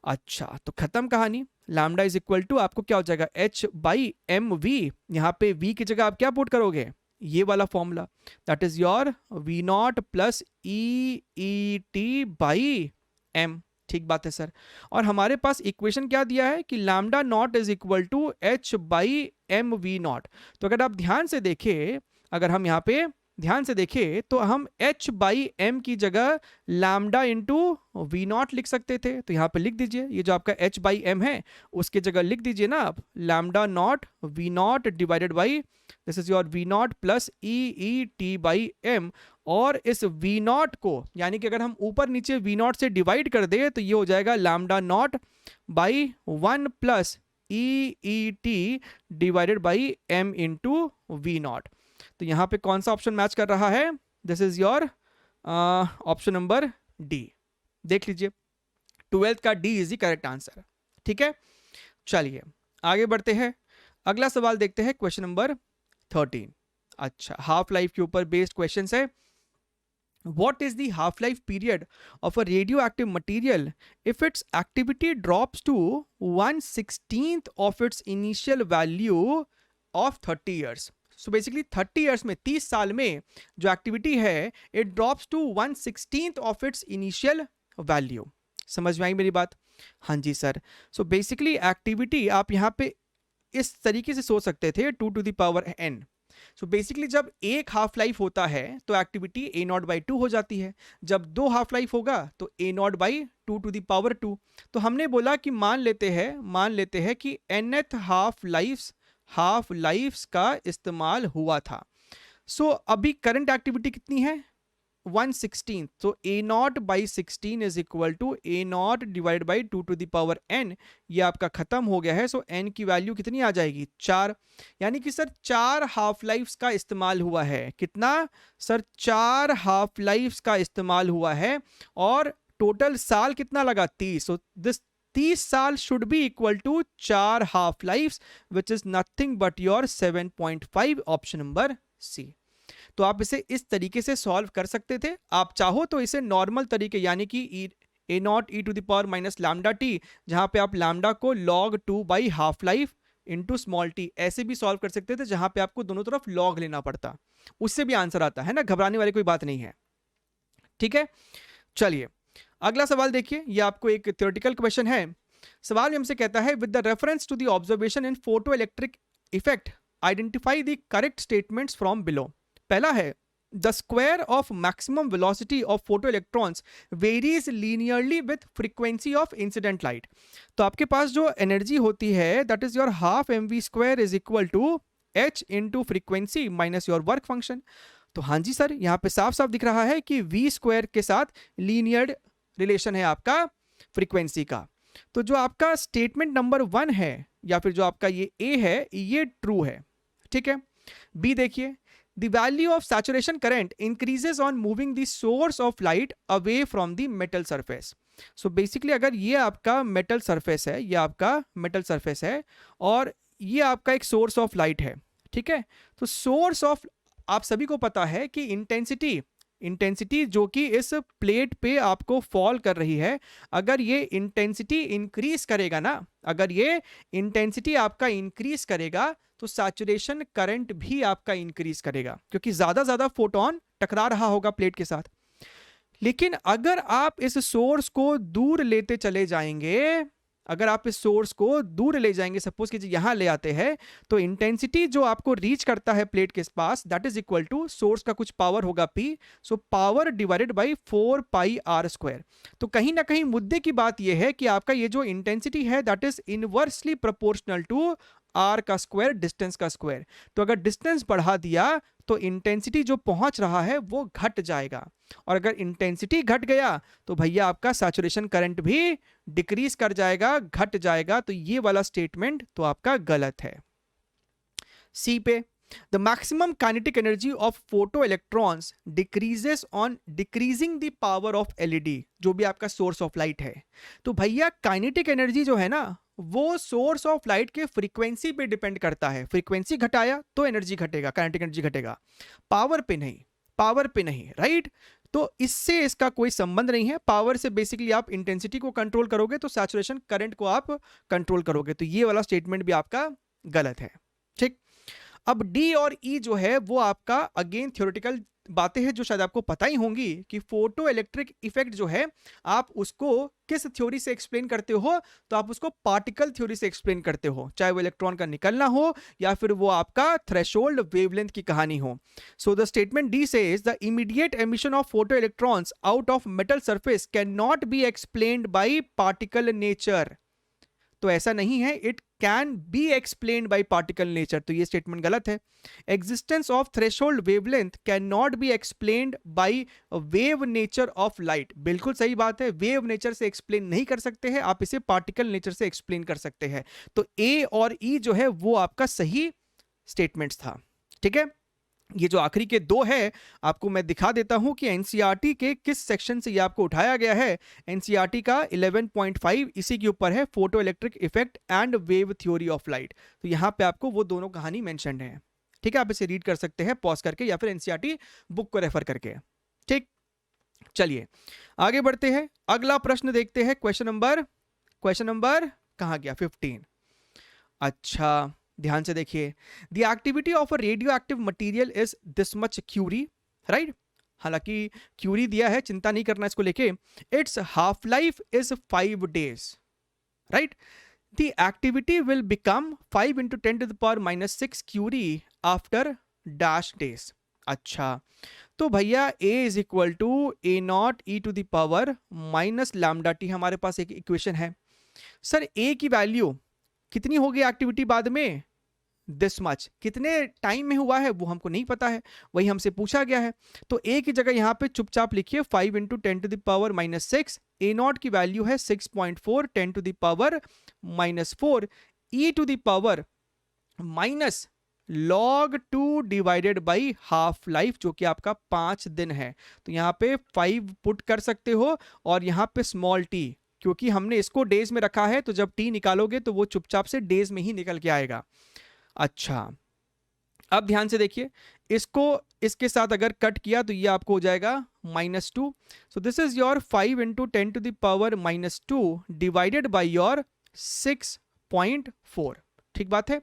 अच्छा, तो खत्म कहानी। लैम्डा इज इक्वल टू आपको क्या हो जाएगा, h बाई एम वी। यहाँ पे v की जगह आप क्या पुट करोगे, ये वाला formula, that is your v not plus EET by m। ठीक बात है सर। और हमारे पास इक्वेशन क्या दिया है कि lambda naught is equal to h by M V naught. तो अगर आप ध्यान से देखें, अगर हम यहाँ पे ध्यान से देखें तो हम h बाई एम की जगह लैम्डा इंटू वी नॉट लिख सकते थे। तो यहाँ पे लिख दीजिए, ये जो आपका h बाई एम है उसके जगह लिख दीजिए ना आप lambda naught V naught divided by this is your V naught plus EET by M. और इस वी नॉट को यानी कि अगर हम ऊपर नीचे वी नॉट से डिवाइड कर दे तो ये हो जाएगा lambda naught by 1 plus EET divided by M into V naught. तो यहां पे कौन सा ऑप्शन मैच कर रहा है? This is your option number D. देख लीजिए, 12th का D is the correct answer. ठीक है, चलिए आगे बढ़ते हैं, अगला सवाल देखते हैं, क्वेश्चन नंबर 13। अच्छा, हाफ लाइफ के ऊपर बेस्ड क्वेश्चन है। What is the half-life period of a radioactive material if its activity drops to 1/16th of its initial value of 30 years? So basically 30 years में 30 साल में जो एक्टिविटी है it drops to 1/16th of its initial value। समझ में आई मेरी बात? हाँ जी सर। So basically एक्टिविटी आप यहाँ पे इस तरीके से सोच सकते थे 2 to the power n। So basically जब एक हाफ लाइफ होता है तो एक्टिविटी a नॉट बाई 2 हो जाती है, जब दो हाफ लाइफ होगा तो a naught by 2 to the power 2। तो हमने बोला कि मान लेते हैं कि nth हाफ लाइफ्स का इस्तेमाल हुआ था। सो अभी करंट एक्टिविटी कितनी है? 1/16। तो a naught by 16 is equal to a naught divide by 2 to the power n। ये आपका खत्म हो गया है। सो n की वैल्यू कितनी आ जाएगी? 4। यानी कि सर 4 हाफ लाइफ्स का इस्तेमाल हुआ है। कितना सर? 4 हाफ लाइफ्स का इस्तेमाल हुआ है, और टोटल साल कितना लगा? 30। सो दिस 30 साल should be equal to 4 half lifes which is nothing but your 7.5, option number C. तो आप इसे इस तरीके से सॉल्व कर सकते थे। आप चाहो तो इसे नॉर्मल तरीके यानी कि a naught e to the power minus lambda t, जहां पे आप लैम्डा को log 2 by half life into small t, ऐसे भी सॉल्व कर सकते थे जहां पे आपको दोनों तरफ लॉग लेना पड़ता, उससे भी आंसर आता है ना, घबराने वाली कोई बात नहीं है। ठीक है, चलिए अगला सवाल देखिए, ये आपको एक थ्योरेटिकल क्वेश्चन है। सवाल में हमसे कहता है with the reference to the observation in photo electric effect identify the correct statements from below. पहला है the square of maximum velocity of photo electrons varies linearly with frequency of incident light. तो आपके पास जो एनर्जी होती है that is your half M V square is equal to H into frequency minus your work function. तो हाँ जी सर, यहाँ पे साफ साफ दिख रहा है कि वी स्क्वायर के साथ लीनियर रिलेशन है आपका फ्रीक्वेंसी का। तो जो आपका स्टेटमेंट नंबर 1 है या फिर जो आपका ये ए है ये ट्रू है। ठीक है, बी देखिए the value of saturation current increases on moving the source of light away from the metal surface. So basically अगर ये आपका मेटल सरफेस है, ये आपका मेटल सरफेस है और ये आपका एक सोर्स ऑफ लाइट है। ठीक है, तो सोर्स ऑफ, आप सभी को पता है कि इंटेंसिटी जो कि इस प्लेट पे आपको फॉल कर रही है, अगर ये इंटेंसिटी इंक्रीज करेगा ना, अगर ये इंटेंसिटी आपका इंक्रीज करेगा तो सैचुरेशन करंट भी आपका इंक्रीज करेगा, क्योंकि ज्यादा फोटोन टकरा रहा होगा प्लेट के साथ। लेकिन अगर आप इस सोर्स को दूर लेते चले जाएंगे, अगर आप इस सोर्स को दूर ले जाएंगे, सपोज कीजिए यहां ले आते हैं, तो इंटेंसिटी जो आपको रीच करता है प्लेट के पास that is equal to source का कुछ पावर होगा P, so power divided by 4 pi R square. तो कहीं ना कहीं मुद्दे की बात यह है कि आपका ये जो इंटेंसिटी है that is inversely proportional to R का स्क्वायर, डिस्टेंस का स्क्वायर। तो अगर डिस्टेंस बढ़ा दिया तो इंटेंसिटी जो पहुंच रहा है वो घट जाएगा, और अगर इंटेंसिटी घट गया तो भैया आपका सैचुरेशन करंट भी डिक्रीज कर जाएगा, घट जाएगा। तो ये वाला स्टेटमेंट तो आपका गलत है। सी पे the maximum kinetic energy of photo electrons decreases on decreasing the power of LED, जो भी आपका सोर्स ऑफ लाइट है। तो भैया काइनेटिक एनर्जी जो है ना वो सोर्स ऑफ लाइट के फ्रीक्वेंसी पे डिपेंड करता है। फ्रीक्वेंसी घटाया तो एनर्जी घटेगा, काइनेटिक एनर्जी घटेगा, पावर पे नहीं, पावर पे नहीं, राइट। तो इससे इसका कोई संबंध नहीं है। पावर से बेसिकली आप इंटेंसिटी को कंट्रोल करोगे तो सैचुरेशन करंट को आप कंट्रोल करोगे। तो ये वाला स्टेटमेंट भी आपका गलत है। ठीक, अब डी और ई जो है वो आपका अगेन थ्योरेटिकल बातें हैं जो शायद आपको पता ही होंगी कि फोटो इलेक्ट्रिक इफेक्ट जो है आप उसको किस थ्योरी से एक्सप्लेन करते हो, तो आप उसको पार्टिकल थ्योरी से एक्सप्लेन करते हो, चाहे वो इलेक्ट्रॉन का निकलना हो या फिर वो आपका थ्रेशोल्ड वेवलेंथ की कहानी हो। So the statement D says the immediate emission of photo electrons out of metal surface can not be explained bye particle nature. तो ऐसा नहीं है, it can be explained bye particle nature. तो ये स्टेटमेंट गलत है। Existence of threshold wavelength can not be explained by wave nature of light, बिल्कुल सही बात है। वेव नेचर से एक्सप्लेन नहीं कर सकते हैं, आप इसे पार्टिकल नेचर से एक्सप्लेन कर सकते हैं। तो ए और ई जो है वो आपका सही स्टेटमेंट्स था। ठीक है, ये जो आखिरी के दो है आपको मैं दिखा देता हूं कि एनसीईआरटी के किस सेक्शन से ये आपको उठाया गया है। एनसीईआरटी का 11.5 इसी के ऊपर है, photo electric effect and wave theory of light. तो यहां पे आपको वो दोनों कहानी मेंशन्ड है। ठीक है, आप इसे रीड कर सकते हैं पॉज करके या फिर एनसीईआरटी बुक को रेफर करके। ठीक, चलिए आगे बढ़ते हैं, अगला प्रश्न देखते हैं। क्वेश्चन नंबर कहां गया, 15। अच्छा ध्यान से देखिए, the activity of a radio active material is this much curie, right. हालांकि क्यूरी दिया है, चिंता नहीं करना इसको लेके। It's half life is 5 days, right. The activity will become 5 × 10⁻⁻6 curie after dash days. अच्छा, तो भैया a is equal to a0 e⁻⁻ हमारे पास एक इक्वेशन है। सर a की वैल्यू कितनी होगी एक्टिविटी बाद में, दिस मच, कितने टाइम में हुआ है वो हमको नहीं पता है, वही हमसे पूछा गया है। तो a की जगह यहां पे चुपचाप लिखिए 5 × 10⁻⁻6, a0 की वैल्यू है 6.4 10⁻⁻4 e⁻log2 divided by half life, जो कि आपका 5 दिन है। तो यहाँ पे 5 पुट कर सकते हो और यहाँ पे स्मॉल t, क्योंकि हमने इसको डेज में रखा है तो जब t निकालोगे तो वो चुपचाप से डेज में ही निकल के आएगा। अच्छा, अब ध्यान से देखिए, इसको इसके साथ अगर कट किया तो ये आपको हो जाएगा -2। So this is your 5 × 10⁻⁻2 divided by your 6.4। ठीक बात है।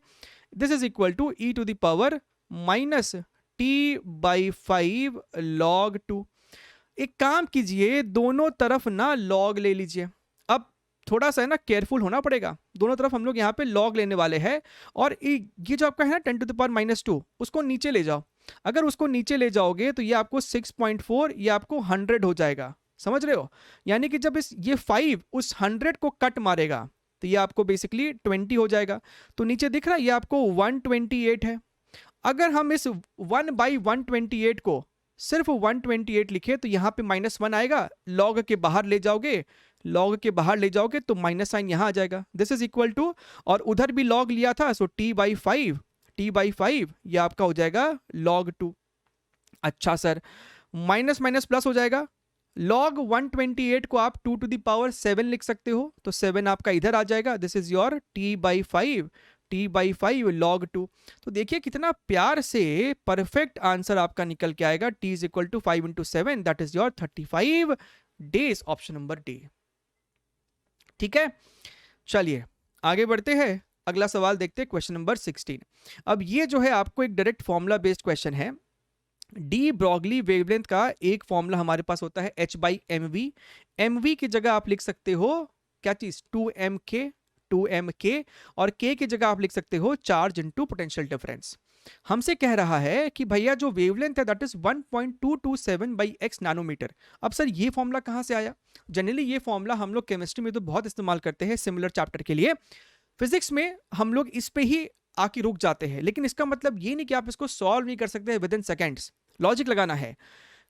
This is equal to e to the power minus t by 5 log 2। एक काम कीजिए, दोनों तरफ ना log ले लीजिए। अब थोड़ा सा है ना केयरफुल होना पड़ेगा, दोनों तरफ हम लोग यहाँ पे log लेने वाले हैं। और ये जो आपका है ना 10 टू द पावर माइनस 2, उसको नीचे ले जाओ। अगर उसको नीचे ले जाओगे तो ये आपको 6.4, ये आपको 100 हो जाएगा, समझ रहे हो। यानी कि जब ये 5 उस 100 को कट मारेगा तो ये आपको बेसिकली 20 हो जाएगा। तो नीचे दिख रहा है ये आपको 128 है। अगर हम इस 1/128 को सिर्फ 128 लिखे तो यहाँ पे -1 आएगा, log के बाहर ले जाओगे, log के बाहर ले जाओगे तो माइनस साइन यहाँ आ जाएगा। दिस इज इक्वल टू, और उधर भी log लिया था सो t/5 ये आपका हो जाएगा log 2। अच्छा सर, माइनस माइनस प्लस हो जाएगा। log 128 को आप 2 टू द पावर 7 लिख सकते हो, तो 7 आपका इधर आ जाएगा। This is your t/5 log 2। तो देखिए कितना प्यार से परफेक्ट आंसर आपका निकल के आएगा। t is equal to 5 into 7, that is your 35 days, option number D. ठीक है, चलिए आगे बढ़ते हैं, अगला सवाल देखते हैं, क्वेश्चन नंबर 16। अब ये जो है आपको एक डायरेक्ट फॉर्मूला बेस्ड क्वेश्चन है। डी ब्रॉगली वेवलेंथ का एक फॉर्मूला हमारे पास होता है h/mv। mv की जगह आप लिख सकते हो क्या चीज, 2mk, और k की जगह आप लिख सकते हो चार्ज इनटू पोटेंशियल डिफरेंस। हमसे कह रहा है कि भैया जो वेवलेंथ है दैट इज 1.227/x नैनोमीटर। अब सर ये फॉर्मूला कहां से आया? जनरली ये फॉर्मूला हम लोग केमिस्ट्री में तो बहुत इस्तेमाल करते हैं सिमिलर चैप्टर के लिए, फिजिक्स में हम लोग इस पे ही आके रुक जाते हैं। लेकिन इसका मतलब ये नहीं कि आप इसको सॉल्व नहीं कर सकते विद इन सेकेंड्स, लॉजिक लगाना है।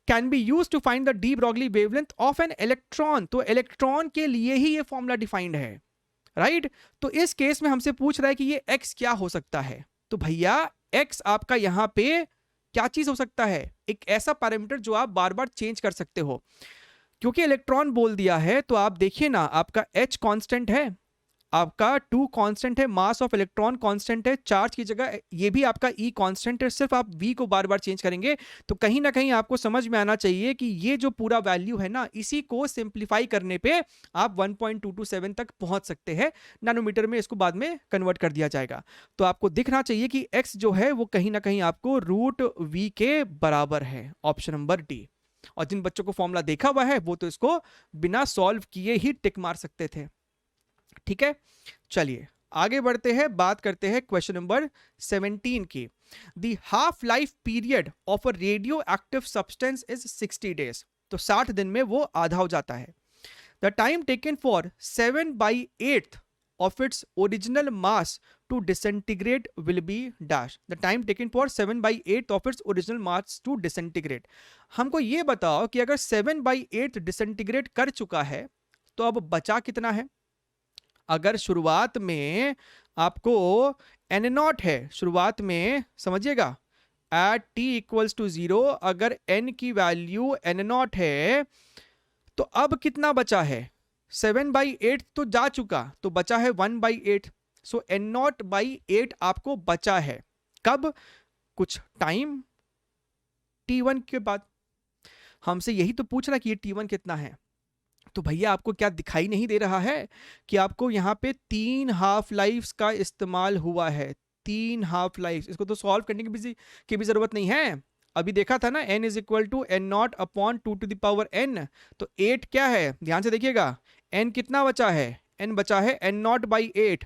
Can be use to find the de Broglie wavelength of an electron, तो इलेक्ट्रॉन के लिए ही ये फॉर्मूला डिफाइंड है, राइट। तो इस केस में हमसे पूछ रहा है कि ये x क्या हो सकता है। तो भैया x आपका यहां पे क्या चीज हो सकता है, एक ऐसा पैरामीटर जो आप बार बार चेंज कर सकते हो। क्योंकि इलेक्ट्रॉन बोल दिया है तो आप देखिए ना, आपका h कांस्टेंट है, आपका 2 कांस्टेंट है, मास ऑफ इलेक्ट्रॉन कांस्टेंट है, चार्ज की जगह ये भी आपका E कांस्टेंट है, सिर्फ आप V को बार बार चेंज करेंगे। तो कहीं ना कहीं आपको समझ में आना चाहिए कि ये जो पूरा वैल्यू है ना, इसी को सिंप्लीफाई करने पे आप 1.227 तक पहुंच सकते हैं। नैनोमीटर में इसको बाद में कन्वर्ट कर दिया जाएगा। तो आपको दिखना चाहिए कि x जो है वो कहीं ना कहीं आपको √v के बराबर है, ऑप्शन नंबर डी। और जिन बच्चों को फॉर्मूला देखा हुआ है वो तो इसको बिना सॉल्व किए ही टिक मार सकते थे। ठीक है, चलिए आगे बढ़ते हैं, बात करते हैं क्वेश्चन नंबर 17 की। The half life period of a radio active substance is 60 days. तो 60 दिन में वो आधा हो जाता है। The time taken for 7/8 of its original mass to disintegrate will be dash. The time taken for 7/8 of its original mass to disintegrate. हमको ये बताओ कि अगर 7/8 डिसइंटीग्रेट कर चुका है तो अब बचा कितना है। अगर शुरुआत में आपको n0 है, शुरुआत में समझिएगा एट t इक्वल्स टू 0, अगर n की वैल्यू n0 है तो अब कितना बचा है, 7/8 तो जा चुका, तो बचा है 1/8। सो n0/8 आपको बचा है कब, कुछ टाइम t1 के बाद। हमसे यही तो पूछ रहा कि ये t1 कितना है। तो भैया आपको क्या दिखाई नहीं दे रहा है कि आपको यहाँ पे 3 हाफ लाइफ्स का इस्तेमाल हुआ है, 3 हाफ लाइफ्स। इसको तो सॉल्व करने की भी जरूरत नहीं है। अभी देखा था ना, n is equal to n0/2 to the power n। तो 8 क्या है, ध्यान से देखिएगा, n कितना बचा है, n बचा है n0/8।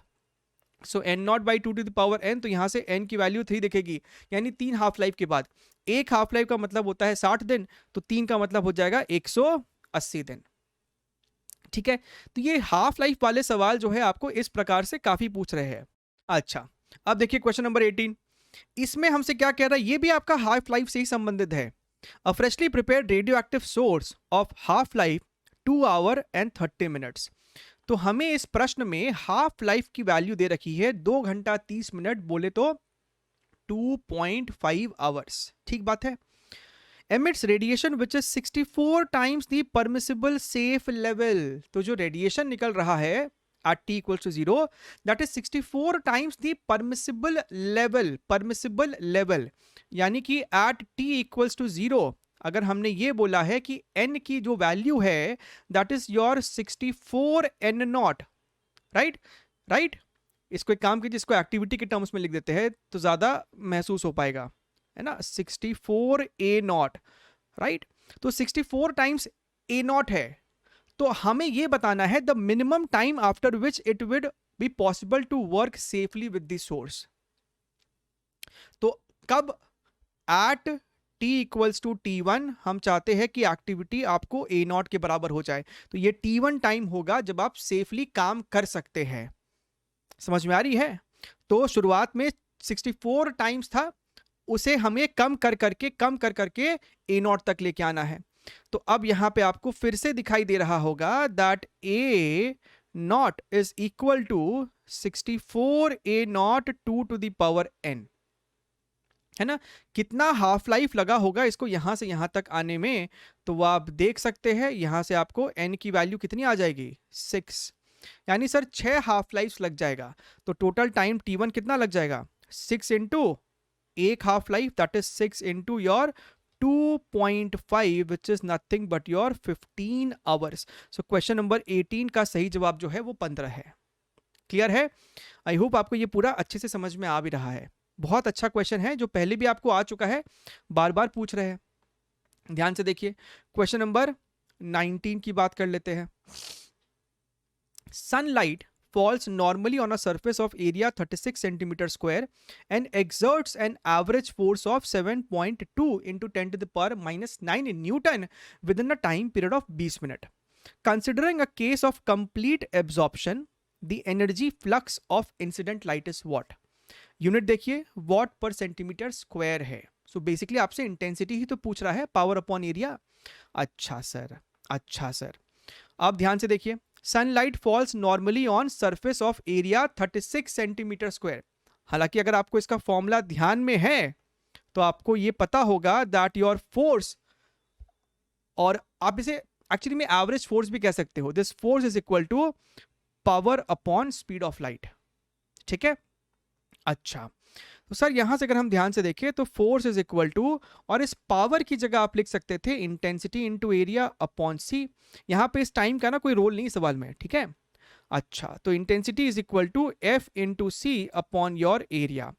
So n0/2 to the power n, तो यहाँ से n की वैल्यू 3 दिखेगी, यानी 3 हाफ लाइफ के बाद। एक हाफ लाइफ का मतलब होता है 60 दिन, तो 3 का मतलब हो जाएगा 180 दिन। ठीक है, तो ये हाफ लाइफ वाले सवाल जो है आपको इस प्रकार से काफी पूछ रहे हैं। अच्छा, अब देखिए क्वेश्चन नंबर 18। इसमें हमसे क्या कह रहा है, ये भी आपका हाफ लाइफ से ही संबंधित है। A freshly prepared radioactive source of half life 2 hours and 30 minutes। तो हमें इस प्रश्न में हाफ लाइफ की वैल्यू दे रखी है 2 घंटा 30 मिनट, बोले तो 2.5 hours। ठीक बात है। emits radiation which is 64 times the permissible safe level। तो जो रेडिएशन निकल रहा है at t equals to 0, that is 64 times the permissible level। यानी कि at t equals to 0 अगर हमने ये बोला है कि n की जो वैल्यू है that is your 64 n0, right. इसको एक काम कीजिए, इसको एक्टिविटी के टर्म्स में लिख देते हैं तो ज़्यादा महसूस हो पाएगा, है ना। 64 ए नॉट, राइट। तो 64 टाइम्स ए नॉट है, तो हमें ये बताना है the minimum time after which it would be possible to work safely with the source. तो कब eight t equals to t1 हम चाहते हैं कि एक्टिविटी आपको ए नॉट के बराबर हो जाए, तो ये t1 टाइम होगा जब आप सेफली काम कर सकते हैं। समझ में आ रही है। तो शुरुआत में 64 टाइम्स था, उसे हमें कम कर करके ए नॉट तक लेके आना है। तो अब यहां पे आपको फिर से दिखाई दे रहा होगा that A naught is equal to 64 A naught 2 to the power n, है ना। कितना हाफ लाइफ लगा होगा इसको यहां से यहां तक आने में, तो वो आप देख सकते हैं। यहां से आपको n की वैल्यू कितनी आ जाएगी, 6, यानी सर 6 हाफ लाइफ लग जाएगा। तो टोटल टाइम t1 कितना लग जाएगा, 6 इंटू एक half life, that is 6 into your 2.5 which is nothing but your 15 hours. So question number 18 का सही जवाब जो है वो 15 है। क्लियर है। आई होप आपको ये पूरा अच्छे से समझ में आ भी रहा है। बहुत अच्छा क्वेश्चन है जो पहले भी आपको आ चुका है, बार बार पूछ रहे हैं। ध्यान से देखिए, क्वेश्चन नंबर 19 की बात कर लेते हैं। Sunlight falls normally on a surface of area 36 centimeter square and exerts an average force of 7.2 into 10 to the power minus 9 Newton within a time period of 20 minutes. Considering a case of complete absorption, the energy flux of incident light is what? Unit देखिए वॉट पर सेंटीमीटर स्क्वायर है। सो बेसिकली आपसे इंटेंसिटी ही तो पूछ रहा है, पावर अपॉन एरिया। अच्छा सर, अच्छा सर। अब ध्यान से देखिए, sunlight falls normally on surface of area 36 centimetre square. हालांकि अगर आपको इसका फॉर्मूला ध्यान में है तो आपको ये पता होगा दैट योर फोर्स, और आप इसे एक्चुअली में एवरेज फोर्स भी कह सकते हो, this force is equal to power upon speed of light. ठीक है। अच्छा, तो सर यहां से अगर हम ध्यान से देखें तो फोर्स इज इक्वल टू, और इस पावर की जगह आप लिख सकते थे इंटेंसिटी इनटू एरिया अपॉन सी। यहां पे इस टाइम का ना कोई रोल नहीं सवाल में, ठीक है। अच्छा, तो intensity is equal to F into C upon your area.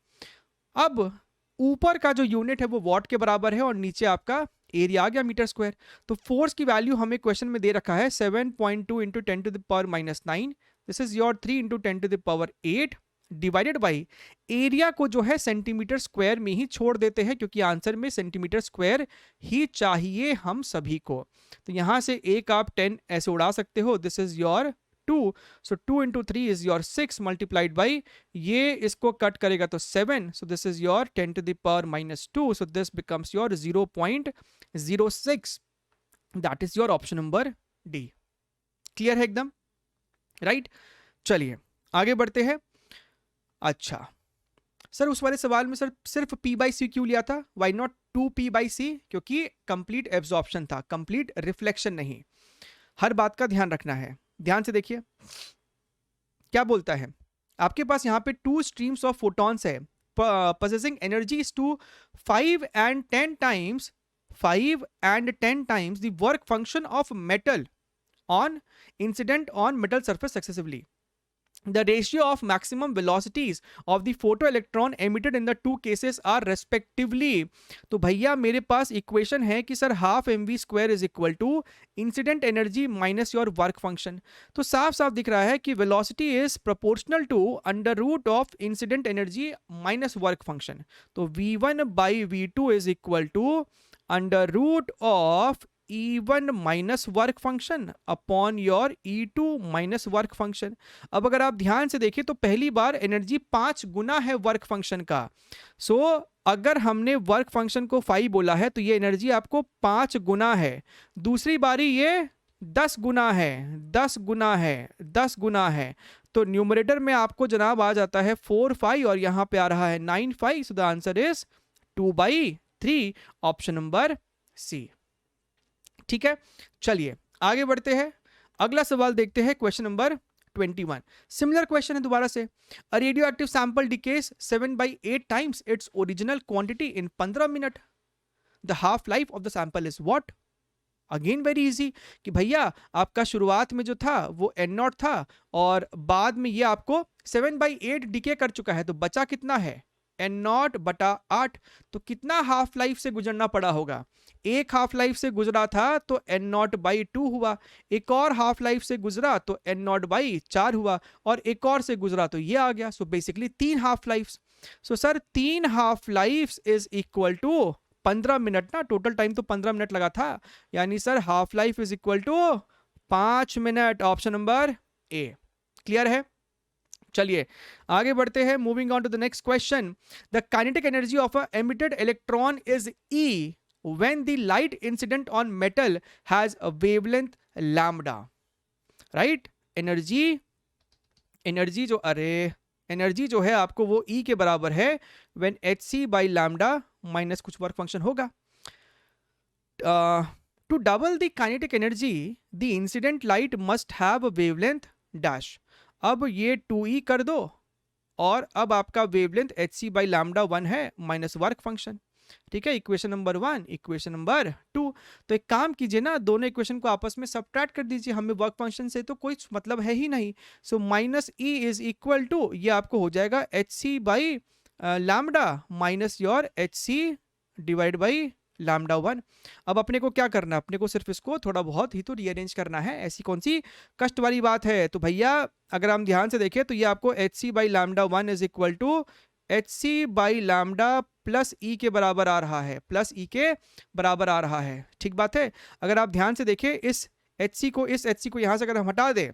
अब ऊपर का जो यूनिट है वो वॉट के बराबर है और नीचे आपका एरिया आ गया मीटर स्क्वायर। तो फोर्स की वैल्यू हमें क्वेश्चन में दे रखा है 7.2 into 10 to the power minus 9, this is your 3 into 10 to the power 8 divided by area को जो है सेंटीमीटर स्क्वायर में ही छोड़ देते हैं, क्योंकि आंसर में सेंटीमीटर स्क्वायर ही चाहिए हम सभी को। तो यहां से एक आप 10 ऐसे उड़ा सकते हो, this is your 2, so 2 into 3 is your 6 multiplied by, ये इसको कट करेगा तो 7, so this is your 10 to the power minus 2, so this becomes your 0.06, that is your option number D. Clear है एकदम, राइट। चलिए आगे बढ़ते हैं। अच्छा सर, उस वाले सवाल में सर सिर्फ P बाई सी क्यों लिया था, वाई नॉट 2P बाई सी? क्योंकि कंप्लीट एब्जॉर्प्शन था, कंप्लीट रिफ्लेक्शन नहीं। हर बात का ध्यान रखना है। ध्यान से देखिए क्या बोलता है, आपके पास यहाँ पे 2 स्ट्रीम्स ऑफ फोटॉन्स है, possessing energies to 5 and 10 times the work function of metal on incident on metal surface successively. The ratio of maximum velocities of the photoelectron emitted in the two cases are respectively. तो भैया मेरे पास इक्वेशन है कि sir half mv square is equal to incident energy minus your work function. तो साफ साफ दिख रहा है कि velocity is proportional to under root of incident energy minus work function. तो v1 by v2 is equal to under root of E1 minus work function upon your E2 minus work function. अब अगर आप ध्यान से देखें तो पहली बार एनर्जी 5 गुना है वर्क फंक्शन का। सो अगर हमने वर्क फंक्शन को 5 बोला है तो ये एनर्जी आपको 5 गुना है। दूसरी बारी ये 10 गुना है, 10 गुना है, 10 गुना है। तो न्यूमरेटर में आपको जनाब आ जाता है 4 5 और यहां पे आ रहा है 9 5। So the answer is 2/3, option number C. ठीक है, चलिए आगे बढ़ते हैं। अगला सवाल देखते हैं, क्वेश्चन नंबर 21। सिमिलर क्वेश्चन है दोबारा से। अ radio active sample decades 7/8 times its original quantity in 15 minute. The half life of the sample is what? Again very easy कि भैया आपका शुरुआत में जो था वो एन नॉट था और बाद में ये आपको 7/8 डीके कर चुका है, तो बचा कितना है एन नॉट बटा 8। तो कितना हाफ लाइफ से गुजरना पड़ा होगा, एक हाफ लाइफ से गुजरा था तो एन नॉट बाई 2 हुआ, एक और हाफ लाइफ से गुजरा तो एन नॉट बाई 4 हुआ, और एक और से गुजरा तो ये आ गया। So basically 3 half life. So sir 3 half life is equal to 15 minute ना, टोटल टाइम तो 15 मिनट लगा था, यानी sir half life is equal to 5 minute. Option number A. Clear है? चलिए आगे बढ़ते हैं, moving on to the next question. The kinetic energy of a emitted electron is E when the light incident on metal has a wavelength lambda, right? Energy जो है आपको वो E के बराबर है when hc by lambda minus कुछ वर्क फंक्शन होगा। To double the kinetic energy the incident light must have a wavelength dash। अब ये 2E कर दो और अब आपका वेवलेंथ hc by lambda 1 है माइनस वर्क फंक्शन। ठीक है, इक्वेशन नंबर 1, इक्वेशन नंबर 2। तो एक काम कीजिए ना, दोनों इक्वेशन को आपस में सबट्रैक्ट कर दीजिए, हमें वर्क फंक्शन से तो कोई मतलब है ही नहीं। So minus E is equal to, ये आपको हो जाएगा H C by lambda minus your H C divide by lambda 1। अब अपने को क्या करना है, अपने को सिर्फ इसको थोड़ा बहुत ही तो रीअरेंज करना है, ऐसी कौन सी कष्ट वाली बात है। तो भैया अगर हम ध्यान से देखें तो ये आपको H C by lambda 1 is equal to H C by lambda plus E के बराबर आ रहा है, प्लस ई के बराबर आ रहा है। ठीक बात है। अगर आप ध्यान से देखें इस एच सी को यहाँ से अगर हम हटा दें,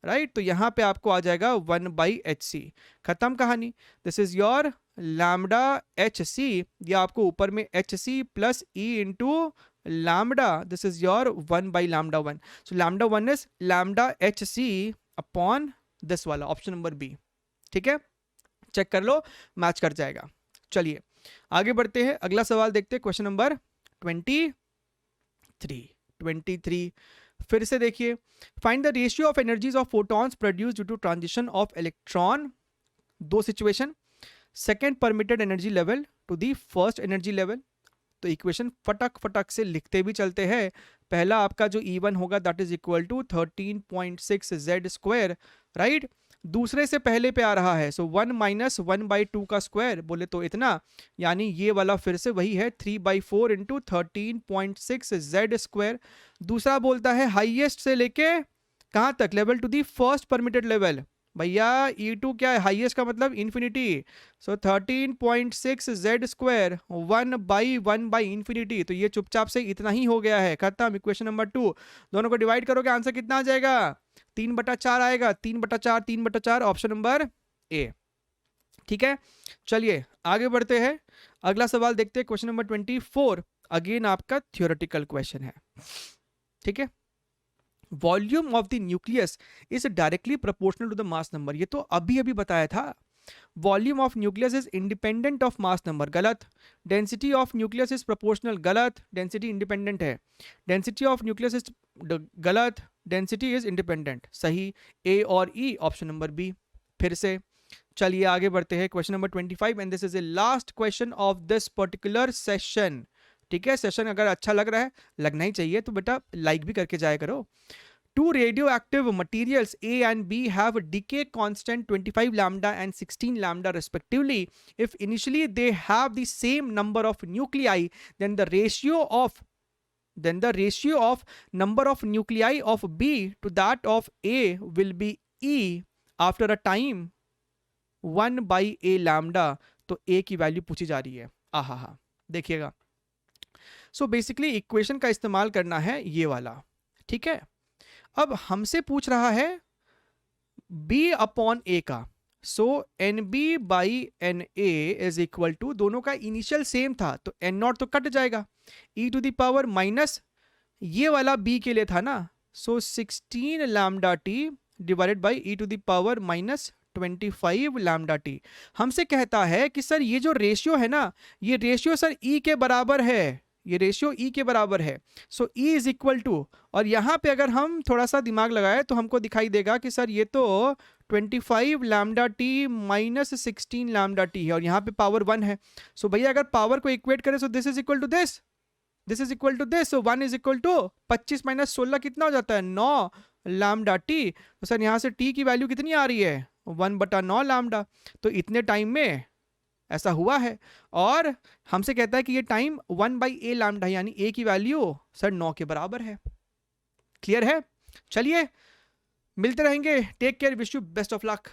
राइट, तो यहाँ पे आपको आ जाएगा 1 बाई एच सी। खत्म कहानी। This is your lambda H C, या आपको ऊपर में H C plus E into lambda, this is your 1 by lambda 1। So lambda 1 is lambda H C upon this वाला, ऑप्शन नंबर बी। ठीक है, चेक कर लो, मैच कर जाएगा। चलिए आगे बढ़ते हैं, अगला सवाल देखते हैं, क्वेश्चन नंबर 23। फिर से देखिए, find the ratio of energies of photons produced due to transition of electron. दो situation, second permitted energy level to the first energy level. तो इक्वेशन फटक से लिखते भी चलते हैं। पहला आपका जो E1 होगा that is equal to 13.6 z square, right. दूसरे से पहले पे आ रहा है, सो 1 माइनस 1/2 का स्क्वायर बोले तो इतना, यानी ये वाला फिर से वही है 3/4 इंटू 13.6 z स्क्वायर। दूसरा बोलता है हाईएस्ट से लेके कहाँ तक, level to the first permitted level. भैया E2 क्या है, हाईएस्ट का मतलब इन्फिनिटी। सो 13.6 z स्क्वायर 1/1/इन्फिनिटी, तो ये चुपचाप से इतना ही हो गया है। खत्म, इक्वेशन नंबर 2। दोनों को डिवाइड करोगे आंसर कितना आ जाएगा, 3/4 आएगा। 3/4 ऑप्शन नंबर ए। ठीक है, चलिए आगे बढ़ते हैं, अगला सवाल देखते हैं, क्वेश्चन नंबर 24। अगेन आपका थ्योरेटिकल क्वेश्चन है। ठीक है, volume of the nucleus is directly proportional to the mass number. ये तो अभी बताया था। Volume of nucleus is independent of mass number, गलत। Density of nucleus is proportional, गलत। डेंसिटी इंडिपेंडेंट है। डेंसिटी ऑफ न्यूक्लियस इज गलत, डेंसिटी इज इंडिपेंडेंट। सही, ए और ई, ऑप्शन नंबर बी। फिर से चलिए आगे बढ़ते हैं, question number 25 and this is the last question of this particular session. ठीक है, सेशन अगर अच्छा लग रहा है, लगना ही चाहिए, तो बेटा लाइक भी करके जाया करो। Two radioactive materials A and B have a decay constant 25 lambda and 16 lambda respectively. If initially they have the same number of nuclei, then the ratio of number of nuclei of B to that of A will be E after a time 1 by A lambda। तो A की वैल्यू पूछी जा रही है। आहा, देखिएगा। सो बेसिकली इक्वेशन का इस्तेमाल करना है ये वाला। ठीक है, अब हमसे पूछ रहा है B अपॉन A का। So NB by NA is equal to, दोनों का इनिशियल सेम था तो N0 तो कट जाएगा, e to the power minus ये वाला B के लिए था ना, so 16 lambda T divided by e to the power minus 25 lambda T. हमसे कहता है कि सर ये जो रेशियो है ना, ये रेशियो सर E के बराबर है, ये रेशियो E के बराबर है। सो E इज इक्वल टू, और यहाँ पे अगर हम थोड़ा सा दिमाग लगाए तो हमको दिखाई देगा कि सर ये तो 25 lambda T minus 16 lambda T है, और यहाँ पे पावर 1 है। सो भैया अगर पावर को इक्वेट करें, so this is equal to this, this is equal to this, 1 is equal to 25 minus 16 कितना हो जाता है 9 लैम्डा टी। तो सर यहाँ से टी की वैल्यू कितनी आ रही है 1/9 लैम्डा। तो इतने टाइम में ऐसा हुआ है और हमसे कहता है कि ये टाइम 1/a लैम्डा यानी a की वैल्यू सर 9 के बराबर है। क्लियर है? चलिए मिलते रहेंगे, take care, wish you best of luck.